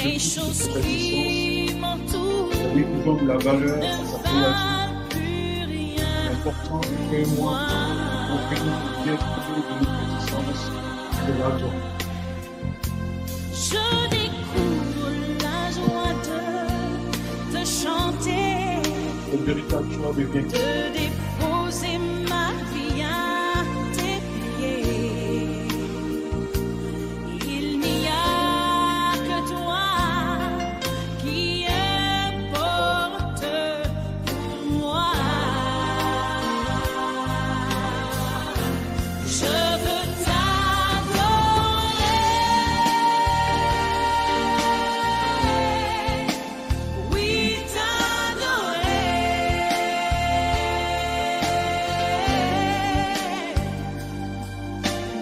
Les choses qui m'entourent ne valent plus rien. L'important est moi, aucun bien de l'existence de la joie. Je découvre la joie de chanter, Une véritable joie devient de déposer ma vie à tes pieds. Il n'y a que toi qui importe pour moi. Je veux t'adorer, oui t'adorer.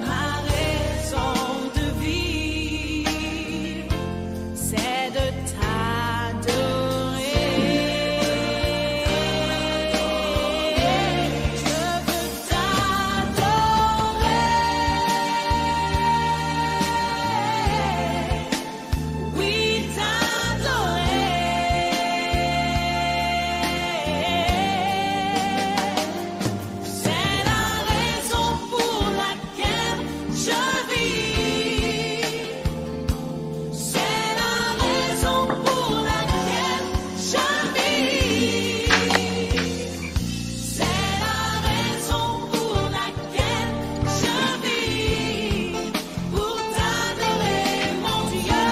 Ma raison de vivre, c'est de t'adorer. Je veux t'adorer, oui t'adorer. C'est la raison pour laquelle je vis. C'est la raison pour laquelle je vis. C'est la raison pour laquelle je vis. Pour t'adorer, mon Dieu.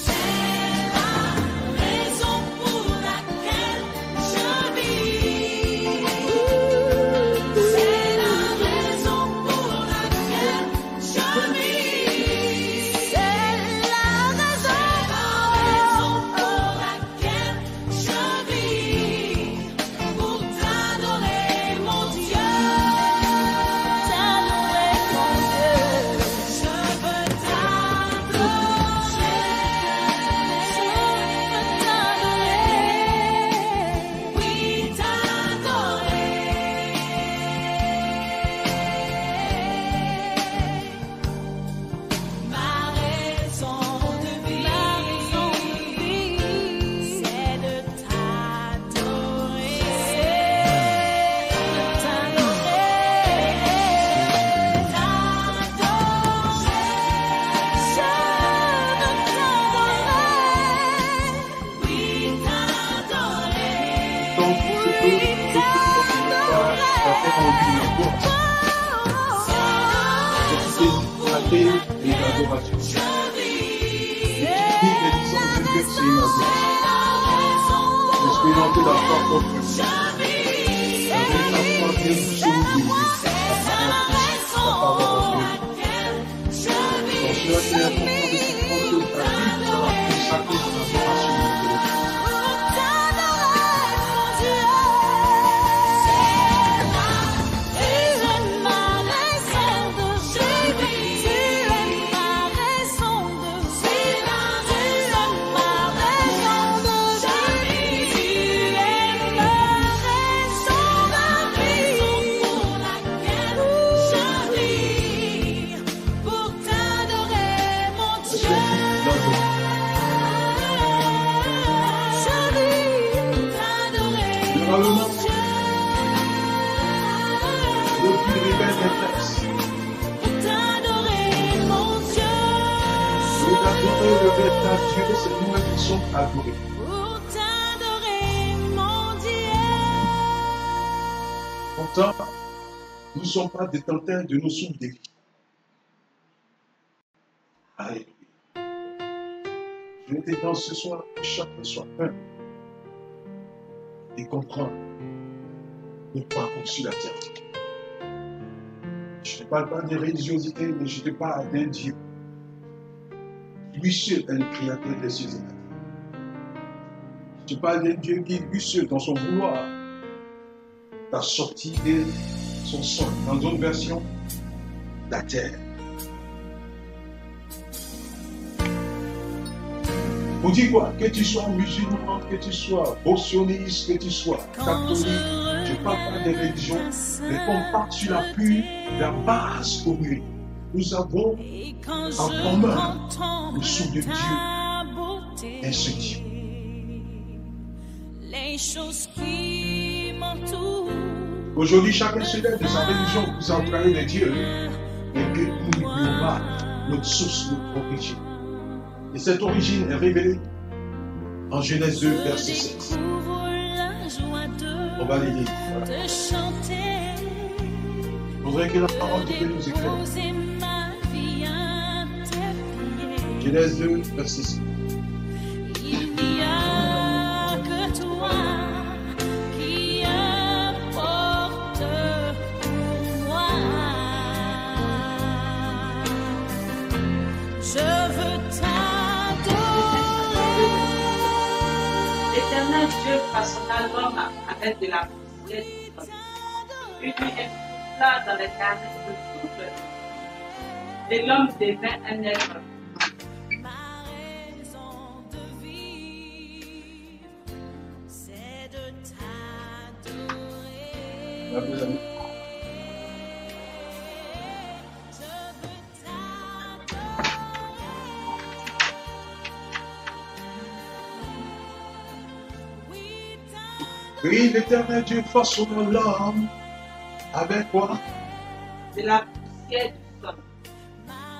C'est la raison pour laquelle je vis. C'est la raison pour laquelle je vis. C'est la raison pour laquelle je vis. Pour t'adorer, mon Dieu. T'adorer, mon Dieu. Je veux t'adorer. Oui t'adorer. Ma raison de vivre, c'est de t'adorer. donc ce que je peux faire en course. C'est et l'adoration. Et les licences de Dieu, c'est une adoration. Expérimenter la foi propre. Avec la foi bien plus solide. La parole de Dieu. Pour cela, c'est important de comprendre que ta vie sera consacrée à l'adoration de Dieu. Généralement, l'autre révèle les textes. T'adorer, mon Dieu. Le Dieu, c'est nous-mêmes qui sommes adorés. Pour t'adorer, mon Dieu. Pourtant, nous ne sommes pas détenteurs de nos souffles de vie. Alléluia. Je te demande ce soir que chacun soit un et comprendre le parcours sur la terre. Je ne parle pas de religiosité, mais je te parle d'un Dieu. Lui seul est le créateur des cieux et de la terre. Je te parle d'un Dieu qui, lui seul, dans son vouloir, t'a sorti de son sang, dans une version, la terre. Pour dire quoi? Que tu sois musulman, que tu sois bossioniste, que tu sois catholique, je ne parle pas de religion, mais qu'on parte sur la pure, la base commune. Nous avons en commun le souffle de Dieu, un seul Dieu. Les choses qui m'entourent. Aujourd'hui, chacun se lève de sa religion pour s'entraîner de Dieu, mais que nous n'oublions pas notre source, notre origine. Et cette origine est révélée en Genèse 2, verset 7. On va les lire. Voilà. Je voudrais que la parole de Dieu nous éclaire. Genèse 2, verset 7. Il n'y a que toi qui importe pour moi. Je veux t'adorer. L'Éternel Dieu façonna l'homme avec de la poussière du sol. Puis lui insufla dans les narines le souffle, et l'homme devint un être. Ma raison de vivre, c'est de t'adorer. Là, mes amis. Je veux t'adorer. Oui, t'adorer. Oui, l'Éternel Dieu façonna l'homme avec quoi? De la poussière du sol,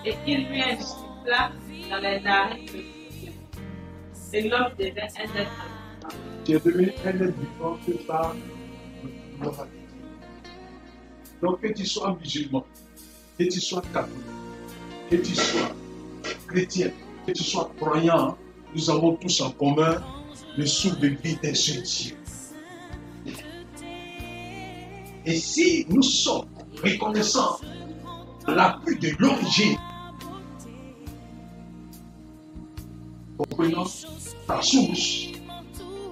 et il lui insufla dans les narines le souffle, et l'homme devint un être vivant. Tu es devenu un être vivant que par moralité. Donc, que tu sois musulman, que tu sois catholique, que tu sois chrétien, que tu sois croyant, nous avons tous en commun le souffle de vie d'un seul Dieu. Et si nous sommes reconnaissants de l'appui de l'origine, comprenant ta source,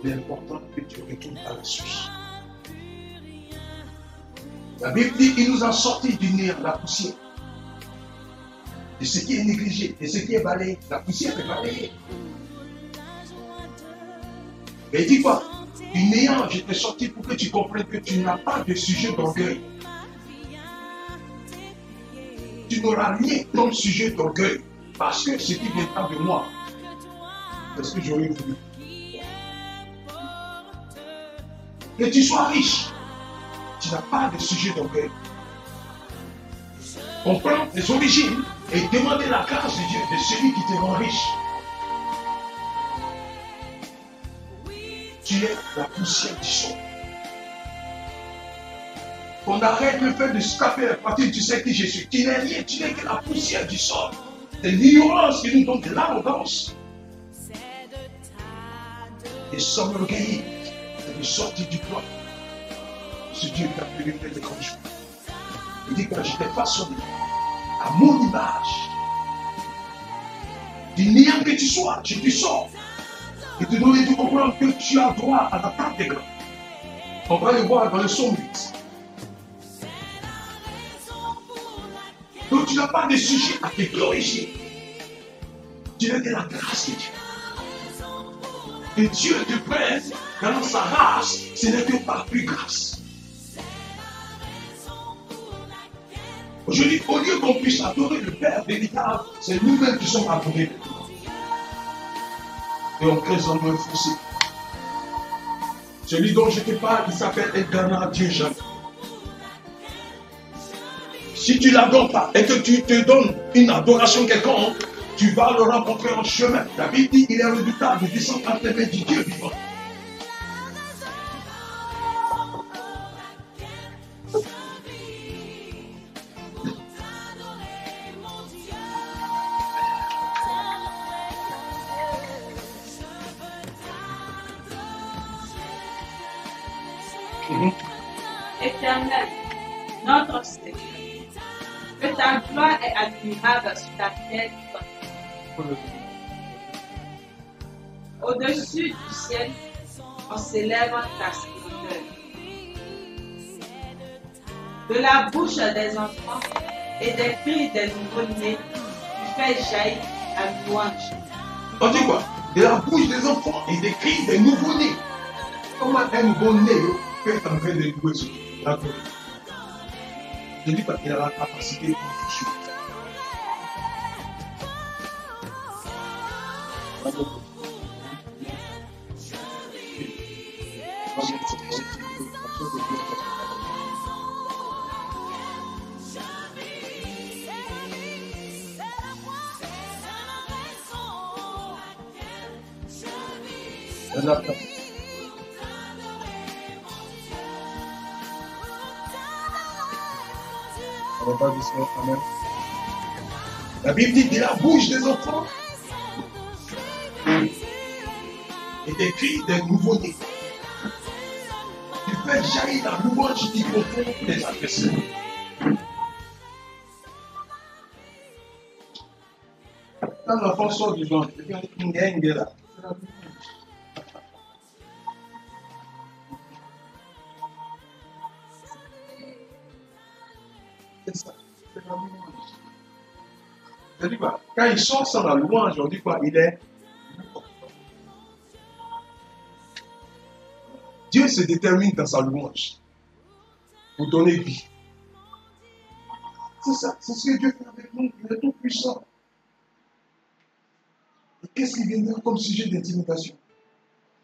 il est important que tu retournes à la source. La Bible dit qu'il nous a sortis du néant, la poussière. De ce qui est négligé, de ce qui est balayé, la poussière est balayée. Et il dit quoi? Du néant, je t'ai sorti pour que tu comprennes que tu n'as pas de sujet d'orgueil. Tu n'auras rien comme sujet d'orgueil. Parce que ce qui viendra de moi, c'est ce que j'aurais voulu. Que tu sois riche, tu n'as pas de sujet d'orgueil. Comprends les origines et demander la grâce de Dieu, de celui qui te rend riche. Tu es la poussière du sol. On arrête le fait de scraper à partir du sais qui je suis. Tu n'es rien, tu n'es que la poussière du sol. C'est l'ignorance qui nous donne de l'arrogance. Et sans orgueil, c'est de sortir du poids. Ce Dieu qui a pu lui faire des grands jours. Il dit que je t'ai façonné à mon image. Du néant que tu sois, je te sors. Et te donner de comprendre que tu as droit à la table des grands. On va le voir dans le psaume 8. Donc tu n'as pas de sujet à te glorifier. Tu n'as que la grâce de Dieu. Et Dieu te prenne dans sa race, ce n'est que par plus grâce. Aujourd'hui, au lieu qu'on puisse adorer le Père véritable, c'est nous-mêmes qui sommes adorés. Et on crée en nous un fossé. Celui dont je te parle, il s'appelle Elkanah, Dieu jamais. Si tu ne l'adores pas et que tu te donnes une adoration quelconque, Tu vas le rencontrer en chemin. La Bible dit qu'il est redoutable de descendre entre les mains du Dieu vivant. Éternel, notre Seigneur, que ta gloire est admirable sur la terre. Au-dessus du ciel, on s'élève ta splendeur. De la bouche des enfants et des cris des nouveau-nés, tu fais jaillir la louange. On dit quoi? De la bouche des enfants et des cris des nouveau-nés. Comment un nouveau-né peut être en train de louer sur la gloire? Je dis pas qu'il a la capacité de faire choses. On va pas dire ça quand même. La Bible dit de la bouche des enfants et des cris des nouveau-nés. Tu fais jaillir la louange qui confond les adversaires. Quand l'enfant sort du ventre, il y a une gang là. C'est ça, c'est la louange. C'est-à-dire quoi? Quand il sort sans la louange, on dit quoi? Il est. Dieu se détermine dans sa louange pour donner vie. C'est ça, c'est ce que Dieu fait avec nous. Il est tout puissant. Et qu'est-ce qui viendra comme sujet d'intimidation?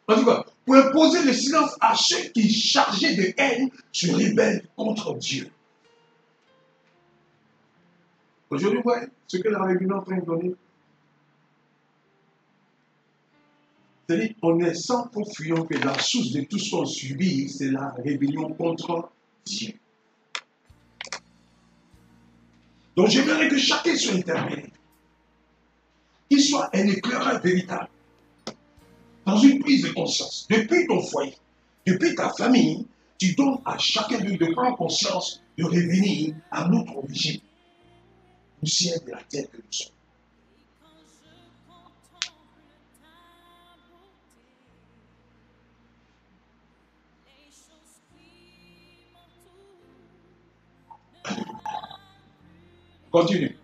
On dit quoi? Pour imposer le silence à ceux qui, chargés de haine, se rebellent contre Dieu. Aujourd'hui, vous voyez ce que la Réunion est en train de donner. C'est-à-dire qu'on est sans confusion que la source de tout ce qu'on subit, c'est la rébellion contre Dieu. Donc j'aimerais que chacun soit interpellé. Qu'il soit un éclaireur véritable. Dans une prise de conscience. Depuis ton foyer, depuis ta famille, tu donnes à chacun de prendre conscience de revenir à notre origine. Poussière de la terre que nous sommes. Continue.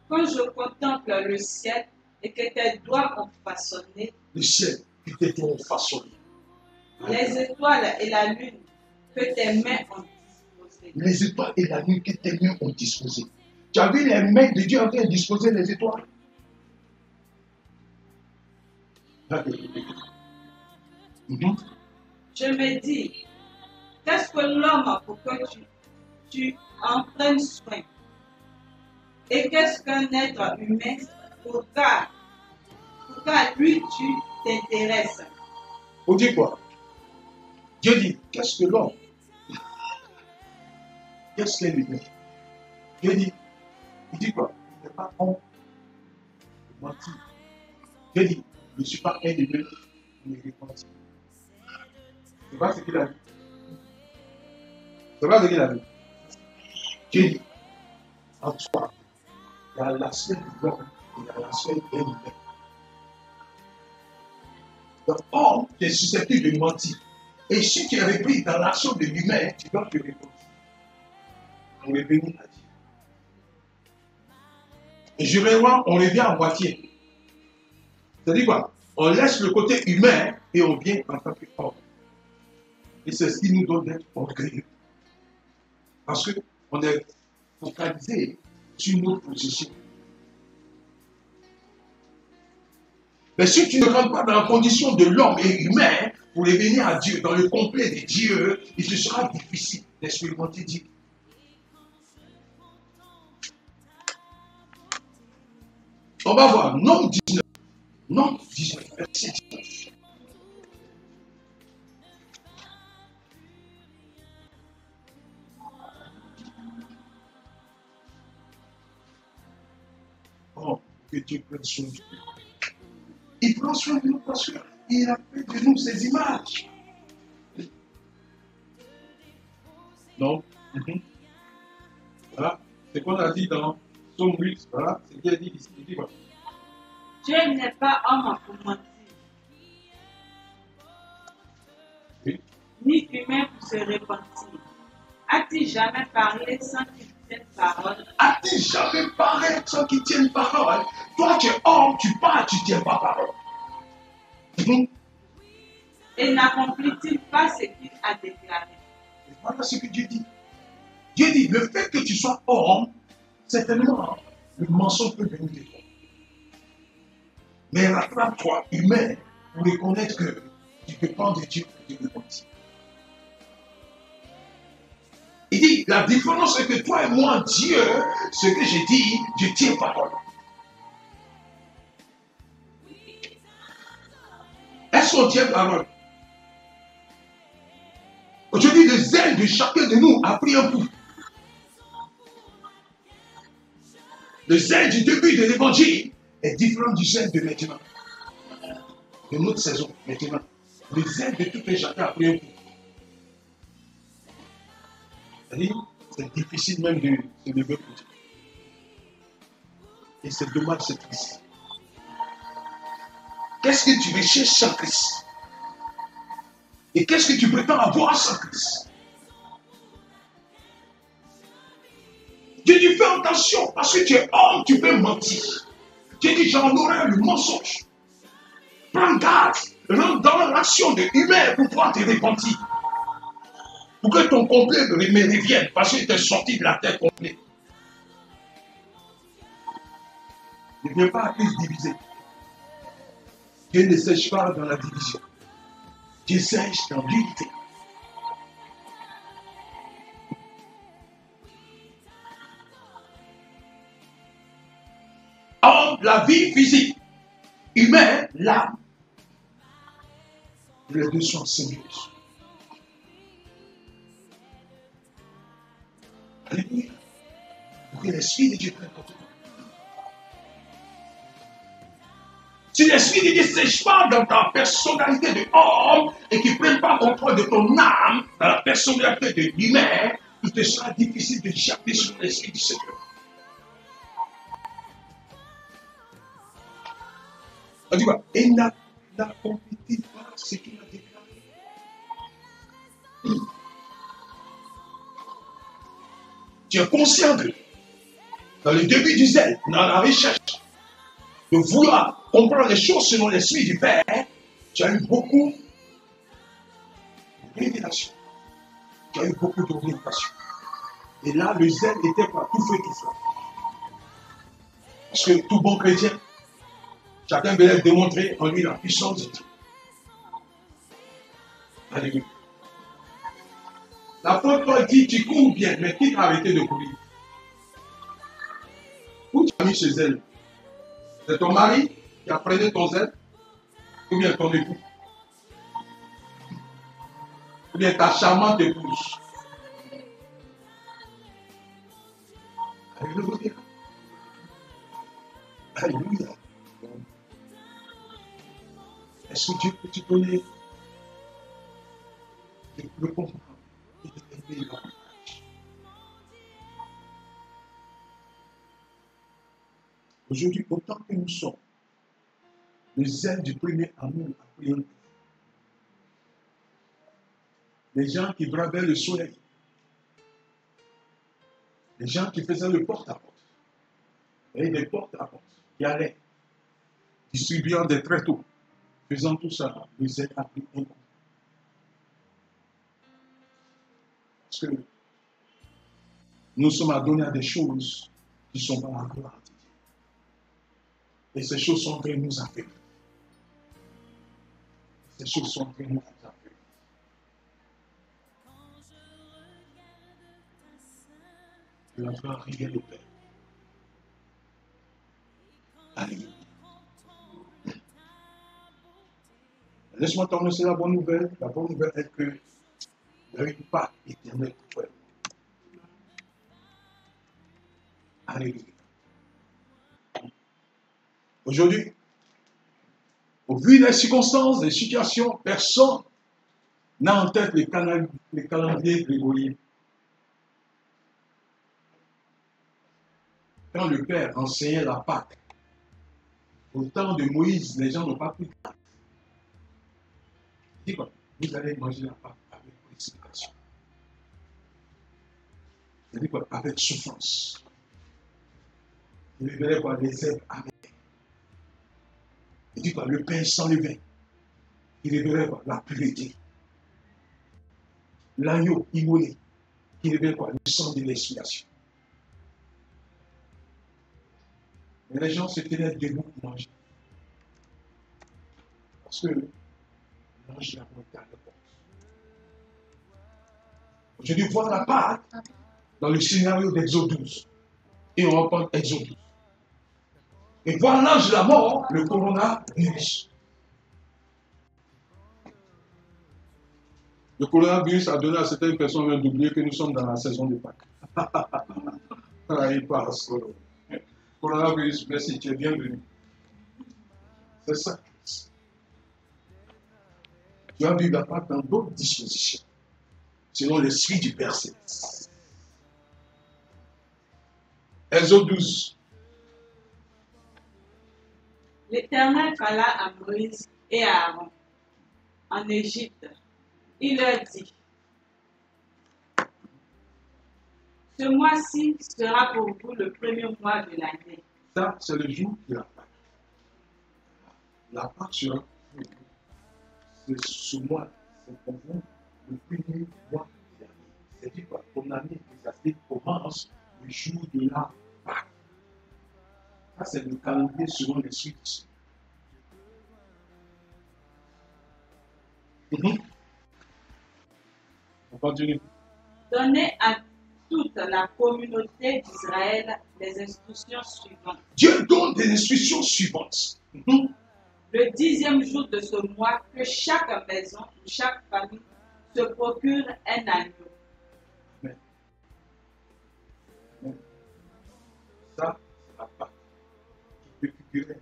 Quand je contemple le ciel et que tes doigts ont façonné Le ciel qui t'était façonné. les étoiles et la lune que tes mains ont disposées. Les étoiles et la nuit que tes mains ont disposé. Tu as vu les mains de Dieu en train de disposer les étoiles? Je me dis, qu'est-ce que l'homme pour que tu en prennes soin? Et qu'est-ce qu'un être humain pour qu'à lui tu t'intéresses? On dit quoi? Dieu dit, qu'est-ce que l'homme? Qu'est-ce qu'est l'humain? Dieu dit, il dit quoi? Il n'est pas homme de mentir. Dieu dit, je ne suis pas un humain pour me repentir. C'est pas ce qu'il a dit. C'est pas ce qu'il a dit. Dieu dit, en toi, il y a l'aspect de l'homme et il y a l'aspect de l'humain. Donc, homme, tu es susceptible de mentir. Et si tu es repris dans l'action de l'humain, tu dois te repentir. On est béni à Dieu. Et généralement, on revient à moitié. C'est-à-dire quoi? On laisse le côté humain et on vient en tant qu'homme. Et c'est ce qui nous donne d'être orgueilleux. Parce qu'on est focalisé sur notre position. Mais si tu ne rentres pas dans la condition de l'homme et humain pour revenir à Dieu, dans le complet de Dieu, il te sera difficile d'expérimenter Dieu. On va voir. Nombre 19. Nombre 19, verset 19. Oh, que Dieu prenne soin de nous. Il prend soin de nous parce qu'il a fait de nous ces images. Donc, voilà. C'est ce qu'on a dit dans Somme 8. Voilà. C'est ce qu'il a dit ici. Il dit quoi? Dieu n'est pas homme pour mentir, Oui. ni humain pour se repentir. A-t-il jamais parlé sans qu'il tienne parole? A-t-il jamais parlé sans qu'il tienne parole? Toi, tu es homme, tu parles, tu ne tiens pas parole. Et n'accomplit-il pas ce qu'il a déclaré? Et voilà ce que Dieu dit. Dieu dit, le fait que tu sois homme, certainement, le mensonge peut venir de toi. Mais rattrape-toi, humain, pour reconnaître que tu dépends de Dieu et de repentir. Il dit, la différence c'est que toi et moi, Dieu, ce que j'ai dit, je tiens parole. Est-ce qu'on tient parole? Aujourd'hui, le zèle de chacun de nous a pris un coup. Le zèle du début de l'évangile est différent du zèle de maintenant. De notre saison, maintenant. Le zèle de tout un chacun a pris un coup. C'est-à-dire, c'est difficile même de se lever pour Dieu. Et c'est dommage, c'est triste. Qu'est-ce que tu recherches sans Christ? Et qu'est-ce que tu prétends avoir sans Christ? Dieu dit, fais attention, parce que tu es homme, tu peux mentir. Dieu dit, j'en aurai le mensonge. Prends garde, rentre dans l'action de humain pour pouvoir te repentir. Pour que ton complet me revienne, parce que tu es sorti de la terre complète. Ne viens pas à Christ diviser. Dieu ne sèche pas dans la division. Dieu sèche dans l'unité. Or, la vie physique, humaine, l'âme, les deux sont symbioses. Alléluia. Pour que l'Esprit de Dieu prenne contrôle. Si l'Esprit de Dieu ne sèche pas dans ta personnalité de homme et qu'il ne prenne pas contrôle de ton âme, dans la personnalité de l'humain, il te sera difficile de échapper sur l'Esprit du Seigneur. On dit quoi? Et n'accomplit pas ce qu'il a déclaré. Tu es conscient que dans le début du zèle, dans la recherche, de vouloir comprendre les choses selon l'Esprit du Père, tu as eu beaucoup de révélations. Tu as eu beaucoup d'orientation. Et là, le zèle était quoi? Tout fait, tout fait. Parce que tout bon chrétien, chacun veut démontrer en lui la puissance de Dieu. Alléluia. L'apôtre Paul dit, tu cours bien, mais qui t'a arrêté de courir? Où tu as mis ce zèle? C'est ton mari qui a pris ton zèle? Ou bien ton époux? Ou bien ta charmante épouse? Alléluia. Alléluia. Est-ce que Dieu peut te donner le comprendre et de t'aider là? Aujourd'hui, autant que nous sommes, le zèle du premier amour a pris un coup. Les gens qui bravaient le soleil, les gens qui faisaient le porte-à-porte, et des porte-à-porte qui allaient distribuant des tréteaux, faisant tout ça, le zèle a pris un coup. Parce que nous sommes adonnés à des choses qui ne sont pas la gloire de Dieu. Et ces choses sont en train de nous affaiblir. Ces choses sont en train de nous affaiblir. Que la gloire revienne au Père. Alléluia. Laisse-moi t'annoncer la bonne nouvelle. La bonne nouvelle est que il y a une Pâque éternelle pour toi. Alléluia. Aujourd'hui, au vu des circonstances, des situations, personne n'a en tête les calendriers grégoriens. Quand le Père enseignait la Pâque, au temps de Moïse, les gens n'ont pas pris de date. Il dit quoi? Vous allez manger la Pâque avec précipitation. Il dit quoi? Avec souffrance. Il révélait quoi? Les herbes amères. Il dit quoi? Le pain sans levain. Il révélait quoi? La pureté. L'agneau immolé. Il révélait quoi? Le sang de l'expiation. Mais les gens se tenaient debout pour manger. Parce que l'ange n'a pas été à la porte. Aujourd'hui, voir la Pâque dans le scénario d'Exode 12. Et on reprend Exode 12. Et voir l'ange de la mort, le coronavirus. Le coronavirus a donné à certaines personnes d'oublier que nous sommes dans la saison de Pâques. Ah, il passe. Coronavirus, merci, tu es bienvenu. C'est ça. Tu as vu la Pâque dans d'autres dispositions, selon l'esprit du Père Céleste. Exode 12. L'Éternel parla à Moïse et à Aaron en Égypte. Il leur dit, ce mois-ci sera pour vous le premier mois de l'année. Ça, c'est le jour de la Pâque. La Pâque sera pour vous. C'est ce mois, c'est pour vous le premier mois de l'année. C'est-à-dire quoi? Ton année ecclésiastique commence le jour de la Pâque. Ça, c'est le calendrier selon l'esprit du Seigneur. On continue. Donnez à toute la communauté d'Israël les instructions suivantes. Dieu donne des instructions suivantes. Le 10e jour de ce mois, que chaque maison ou chaque famille se procure un agneau. Amen. Amen. Ça, c'est la Pâque qui préfigurait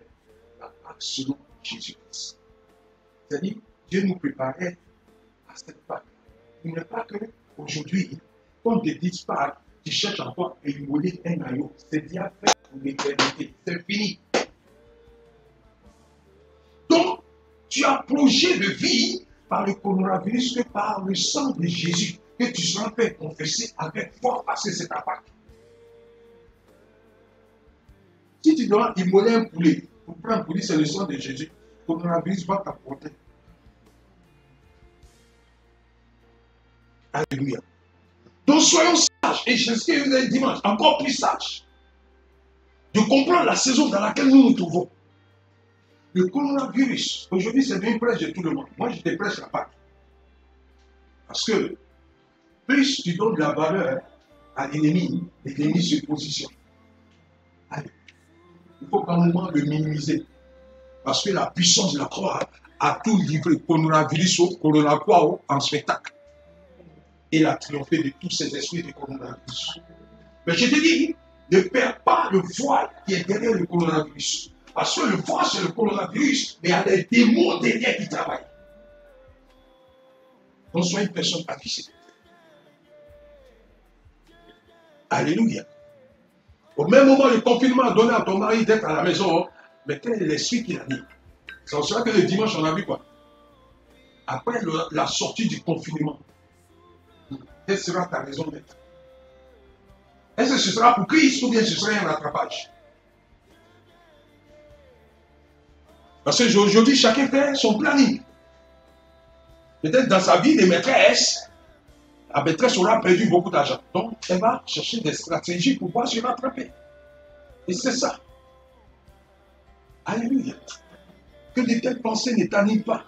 la Pâque selon Jésus-Christ. C'est-à-dire, Dieu nous préparait à cette Pâque. Il n'est pas qu'aujourd'hui, qu'on te dise Pâques, tu cherches encore à immoler un agneau. C'est déjà fait pour l'éternité. C'est fini. Donc, tu as projet de vie par le coronavirus que par le sang de Jésus, que tu seras fait confesser avec foi parce que c'est ta Pâque. Si tu dois immoler un poulet, pour prendre un poulet, c'est le sang de Jésus, le coronavirus va t'apporter. Alléluia. Donc soyons sages, et je sais que vous êtes dimanche, encore plus sages, de comprendre la saison dans laquelle nous nous trouvons. Le coronavirus, aujourd'hui c'est bien prêche de tout le monde. Moi je te prêche la Pâque. Parce que plus tu donnes de la valeur à l'ennemi se positionne. Allez. Il faut quand même le minimiser. Parce que la puissance de la croix a tout livré, coronavirus, en spectacle. Il a triomphé de tous ces esprits de coronavirus. Mais je te dis, ne perds pas le voile qui est derrière le coronavirus. Parce que le voile, c'est le coronavirus, mais il y a des démons derrière qui travaillent. Donc, sois une personne affichée. Alléluia. Au même moment, le confinement a donné à ton mari d'être à la maison. Mais quel est l'esprit qu'il a mis? C'est en cela que le dimanche, on a vu quoi? Après la sortie du confinement, quelle sera ta raison d'être? Est-ce que ce sera pour Christ ou bien ce sera un rattrapage? Parce qu'aujourd'hui, chacun fait son planning. Peut-être dans sa vie, les maîtresses, la maîtresse aura perdu beaucoup d'argent. Donc, elle va chercher des stratégies pour pouvoir se rattraper. Et c'est ça. Alléluia. Que de telles pensées ne t'animent pas.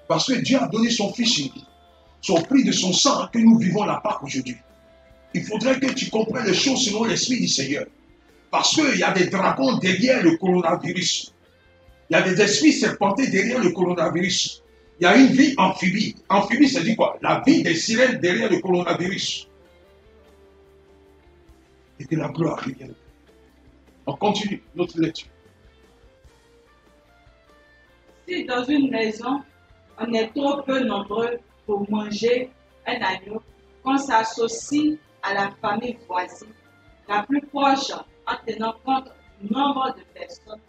Parce que Dieu a donné son Fils unique. Son prix de son sang que nous vivons la Pâque aujourd'hui. Il faudrait que tu comprennes les choses selon l'Esprit du Seigneur. Parce qu'il y a des dragons derrière le coronavirus. Il y a des esprits serpentés derrière le coronavirus. Il y a une vie amphibie. Amphibie, c'est dit quoi? La vie des sirènes derrière le coronavirus. Et que la gloire revienne. On continue notre lecture. Si dans une maison, on est trop peu nombreux pour manger un agneau, qu'on s'associe à la famille voisine, la plus proche en tenant compte du nombre de personnes,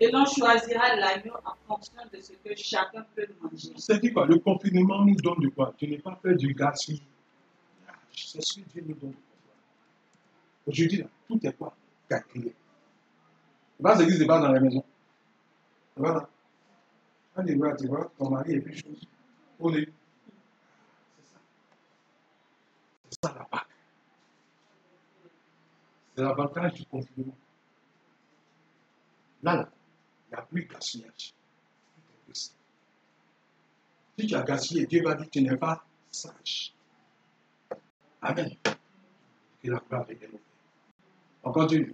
et l'on choisira l'agneau en fonction de ce que chacun peut manger. C'est-à-dire quoi? Le confinement nous donne de quoi? Tu n'es pas fait du gaspillage. C'est ce que Dieu nous donne. Aujourd'hui, là, tout est quoi? Calculé. Va à l'église, tu vas dans la maison. Voilà. Quand tu vois, ton mari est plus chose. On est. C'est ça la Pâque. C'est l'avantage du confinement. Là, il n'y a plus de gaspillage. Si tu as gaspillé, Dieu va dire que tu n'es pas sage. Amen. Que la gloire est développée. On continue.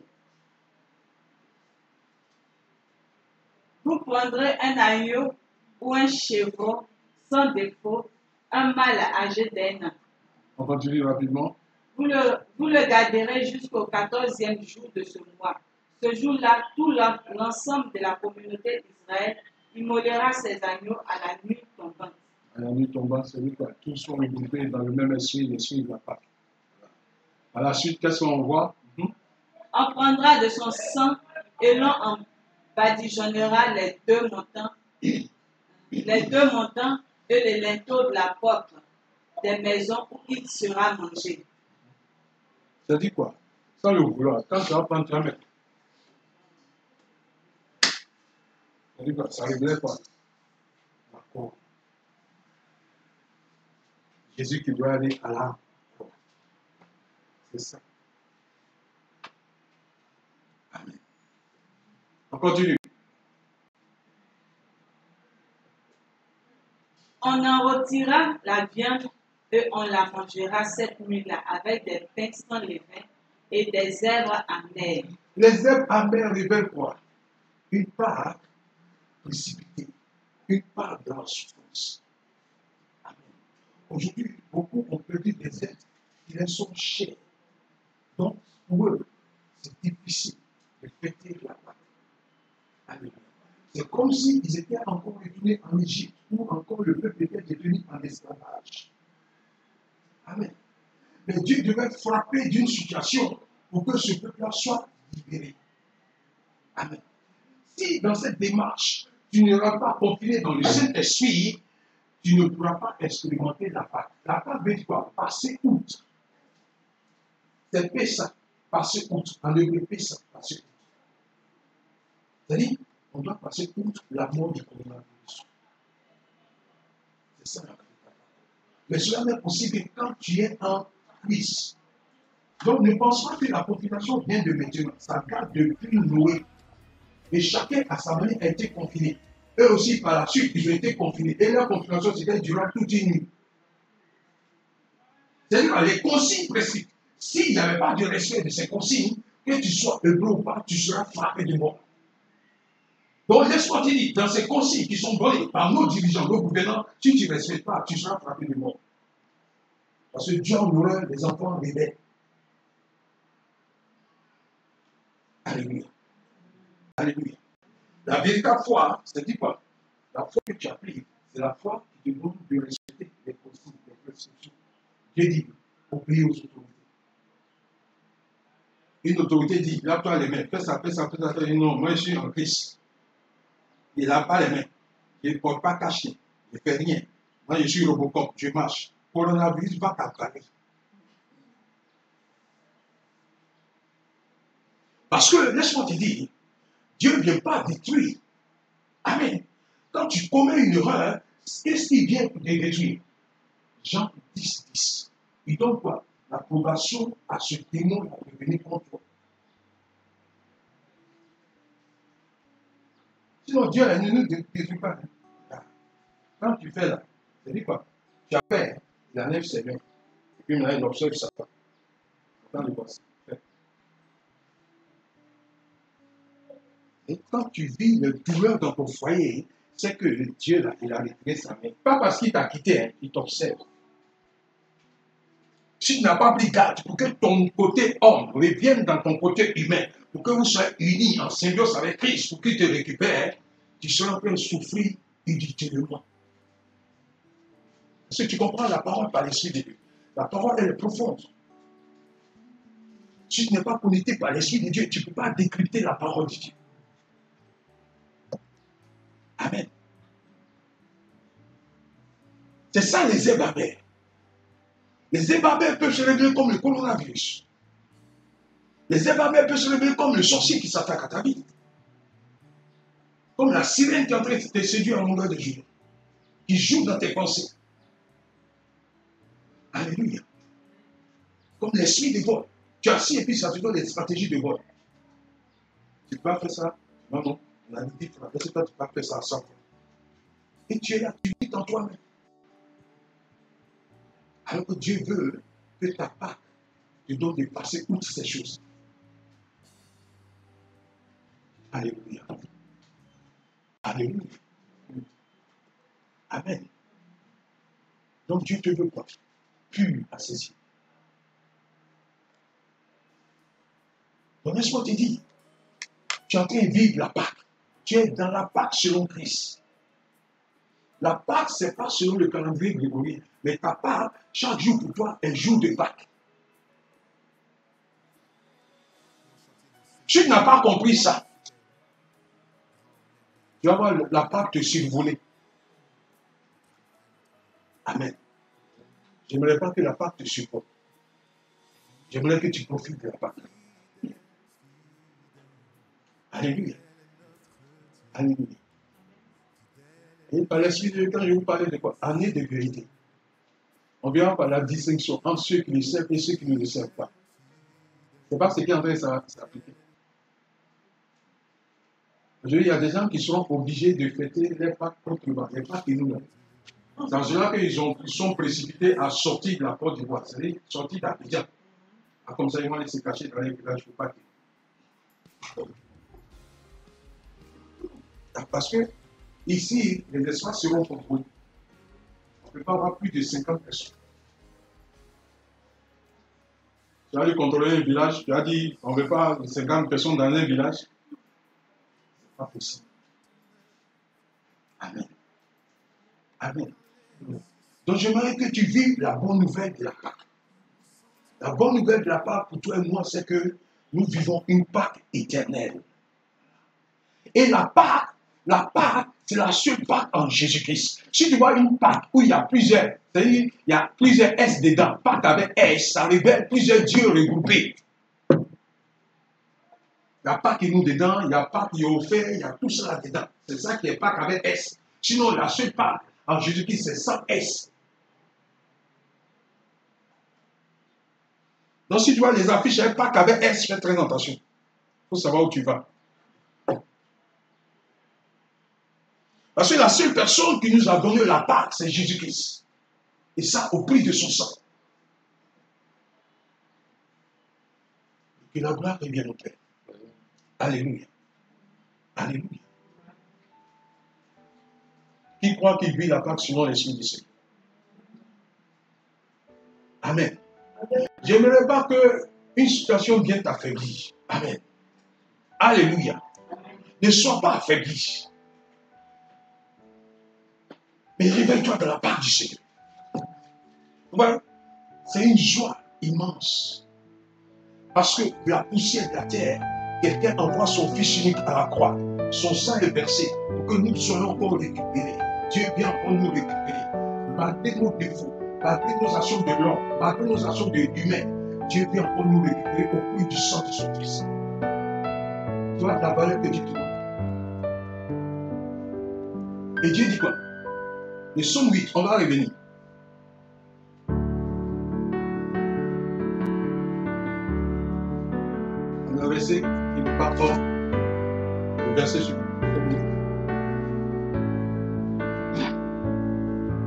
Vous prendrez un agneau ou un chevreau sans défaut, un mâle âgé d'un an. On continue rapidement. Vous le garderez jusqu'au 14e jour de ce mois. Ce jour-là, tout l'ensemble de la communauté d'Israël immolera ses agneaux à la nuit tombante. À la nuit tombante, c'est lui quoi? Tous sont regroupés dans le même esprit, l'esprit de la Pâque. À la suite, qu'est-ce qu'on voit? On prendra de son sang et l'on en badigeonnera les deux montants et les linteaux de la porte des maisons où il sera mangé. Ça dit quoi? Sans le vouloir, quand tu vas prendre, tu vas mettre. Ça dit quoi? Ça réglait quoi? D'accord. Jésus qui doit aller à la croix. C'est ça. Amen. On continue. On en retirera la viande et on la mangera cette nuit-là avec des pains sans levain et des herbes amères. Les herbes amères révèlent quoi? Une part précipitée, une part de la souffrance. Amen. Aujourd'hui, beaucoup ont perdu des êtres qui leur sont chers. Donc, pour eux, c'est difficile de fêter la Pâque. Amen. C'est comme s'ils étaient encore retournés en Égypte ou encore le peuple était devenu en esclavage. Amen. Mais Dieu devait frapper d'une situation pour que ce peuple-là soit libéré. Amen. Si dans cette démarche, tu ne seras pas confiné dans le Saint-Esprit, tu ne pourras pas expérimenter la Pâque. La Pâque veut dire quoi? Passer outre. C'est Pessa, passer outre. En hébreu, Pessa, passer outre. C'est-à-dire, on doit passer outre la mort du coronavirus. C'est ça la Pâque. Mais cela n'est possible quand tu es en Christ. Donc ne pense pas que la confination vient de maintenant. Ça date depuis Noé. Et chacun à sa manière a été confiné. Eux aussi, par la suite, ils ont été confinés. Et leur confination, c'était durant toute une nuit. C'est-à-dire les consignes précises. S'il n'y avait pas de respect de ces consignes, que tu sois hébreu ou pas, tu seras frappé de mort. Donc laisse-moi te dire, dans ces consignes qui sont données par nos dirigeants, nos gouvernants, si tu ne respectes pas, tu seras frappé de mort. Parce que Dieu en horreur les enfants rebelles. Alléluia. Alléluia. La véritable foi, c'est dit quoi? La foi que tu as prise, c'est la foi qui te demande de respecter les consignes, les prescriptions. Dieu dit, obéis aux autorités. Une autorité dit, lave-toi les mains, fais ça, fais ça, fais ça. Non, moi je suis en Christ. Il n'a pas les mains. Il ne porte pas caché. Il ne fait rien. Moi je suis Robocop, je marche. Coronavirus va t'attraper. Parce que, laisse-moi te dire, Dieu ne vient pas détruire. Amen. Quand tu commets une erreur, qu'est-ce qui vient pour te détruire? Jean 10, 10. Il donne quoi? L'approbation à ce démon qui va venir contre toi. Sinon, Dieu ne nous détruit pas. Quand tu fais là, c'est dit quoi? Tu as peur, il enlève ses mains. Et puis maintenant, il observe Satan. Attends, le voici. Et quand tu vis le douleur dans ton foyer, c'est que le Dieu, là, il a retiré sa main. Pas parce qu'il t'a quitté, hein, il t'observe. Si tu n'as pas pris garde pour que ton côté homme revienne dans ton côté humain, pour que vous soyez unis en symbiose avec Christ, pour qu'il te récupère, tu seras en train de souffrir inutilement. Parce que tu comprends la parole par l'Esprit de Dieu. La parole, elle est profonde. Si tu n'es pas connecté par l'Esprit de Dieu, tu ne peux pas décrypter la parole de Dieu. Amen. C'est ça les ébarbères. Les ébarbères peuvent se révéler comme le coronavirus. Les ébarbères peuvent se révéler comme le sorcier qui s'attaque à ta vie. Comme la sirène qui est en train de te séduire en longueur de journée. Qui joue dans tes pensées. Alléluia. Comme l'esprit de vol. Tu as assis et puis ça te donne des stratégies de vol. Tu ne peux pas faire ça. Non, non. On a dit que tu ne peux pas faire ça à 100 fois. Et tu es là, tu vis en toi-même. Alors que Dieu veut que ta part te donne de passer outre ces choses. Alléluia. Alléluia. Amen. Donc Dieu te veut quoi? Pur à ses yeux. Donc laisse-moi te dire, tu es en train de vivre la Pâque. Tu es dans la Pâque selon Christ. La Pâque, ce n'est pas selon le calendrier grégorien, mais ta Pâque, chaque jour pour toi, est jour de Pâque. Si tu n'as pas compris ça, tu vas voir la Pâque te survoler. Amen. J'aimerais pas que la Pâque te survole. J'aimerais que tu profites de la Pâque. Alléluia. Alléluia. Et par l'Esprit de Dieu, quand je vous parlais de quoi? Année de vérité. On verra par la distinction entre ceux qui le servent et ceux qui ne le servent pas. Ce n'est pas ce qui est en train de s'appliquer. Aujourd'hui, il y a des gens qui seront obligés de fêter les Pâques autrement, les Pâques inouïes. Dans cela qu'ils sont précipités à sortir de la Côte d'Ivoire, c'est-à-dire sortir d'Abidjan. Comme ça, ils vont aller se cacher dans les villages pour Pâques. Parce que ici, les espaces seront contrôlés. On ne peut pas avoir plus de 50 personnes. Tu as dû contrôler un village, tu as dit on ne veut pas 50 personnes dans un village. Ce n'est pas possible. Amen. Amen. Donc j'aimerais que tu vives la bonne nouvelle de la Pâque. La bonne nouvelle de la Pâque pour toi et moi, c'est que nous vivons une Pâque éternelle. Et la Pâque, c'est la seule Pâque en Jésus-Christ. Si tu vois une Pâque où il y a plusieurs, c'est-à-dire il y a plusieurs S dedans, Pâque avec S, ça révèle plusieurs dieux regroupés. Il y a Pâque qui nous dedans, il y a Pâque qui est offert, il y a tout ça là dedans. C'est ça qui est Pâque avec S. Sinon, la seule Pâque en Jésus-Christ, c'est sans S. Donc si tu vois les affiches avec Pâque avec S, fais très attention. Il faut savoir où tu vas. Parce que la seule personne qui nous a donné la Pâque, c'est Jésus-Christ. Et ça, au prix de son sang. Que la gloire revienne au Père. Alléluia. Alléluia. Qui croit qu'il vit la Pâque selon l'Esprit du Seigneur? Amen. J'aimerais pas qu'une situation vienne t'affaiblir. Amen. Alléluia. Ne sois pas affaibli. Mais réveille-toi de la part du Seigneur. Voilà. C'est une joie immense. Parce que la poussière de la terre, quelqu'un envoie son Fils unique à la croix. Son sang est versé pour que nous soyons encore récupérés. Dieu vient pour nous récupérer. Malgré nos défauts, malgré nos actions de l'homme, malgré nos actions de humains, Dieu vient pour nous récupérer au prix du sang de son Fils. Tu vois la valeur que Dieu te donne. Et Dieu dit quoi? Le psaume 8, on va revenir. Le verset qui n'est pas fort. Le verset suivant.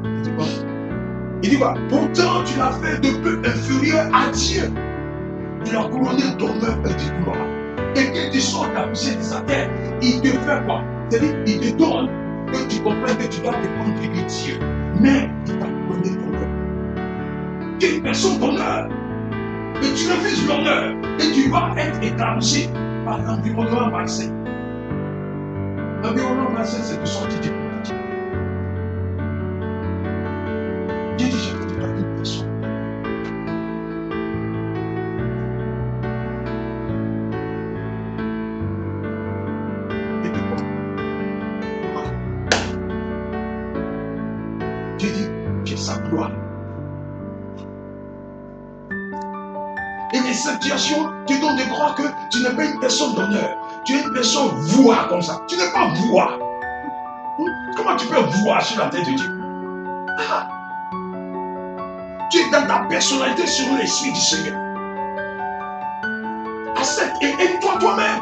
Il dit quoi? Il dit quoi? Pourtant, tu l'as fait de peu inférieur à Dieu. Tu l'as couronné d'honneur et de gloire. Et qu'il te sorte la poussière de sa terre. il te fait quoi? C'est-à-dire, il te donne que tu comprennes que tu dois dépendre de Dieu. Mais il t'a donné ton honneur. Tu es une personne d'honneur. Et tu refuses l'honneur. Et tu vas être étranger par l'environnement malsain. L'environnement malsain, c'est de sortir du politique. Dieu dit, je te donne une personne. Et puis quoi? Voilà. Dieu dit, j'ai sa gloire. Et les situations te donnent de croire que tu n'es pas une personne d'honneur. Tu es une personne voix comme ça. Tu n'es pas voix. Comment tu peux voir sur la tête de Dieu? Ah. Tu es dans ta personnalité selon l'Esprit du Seigneur. Accepte et aime-toi toi-même.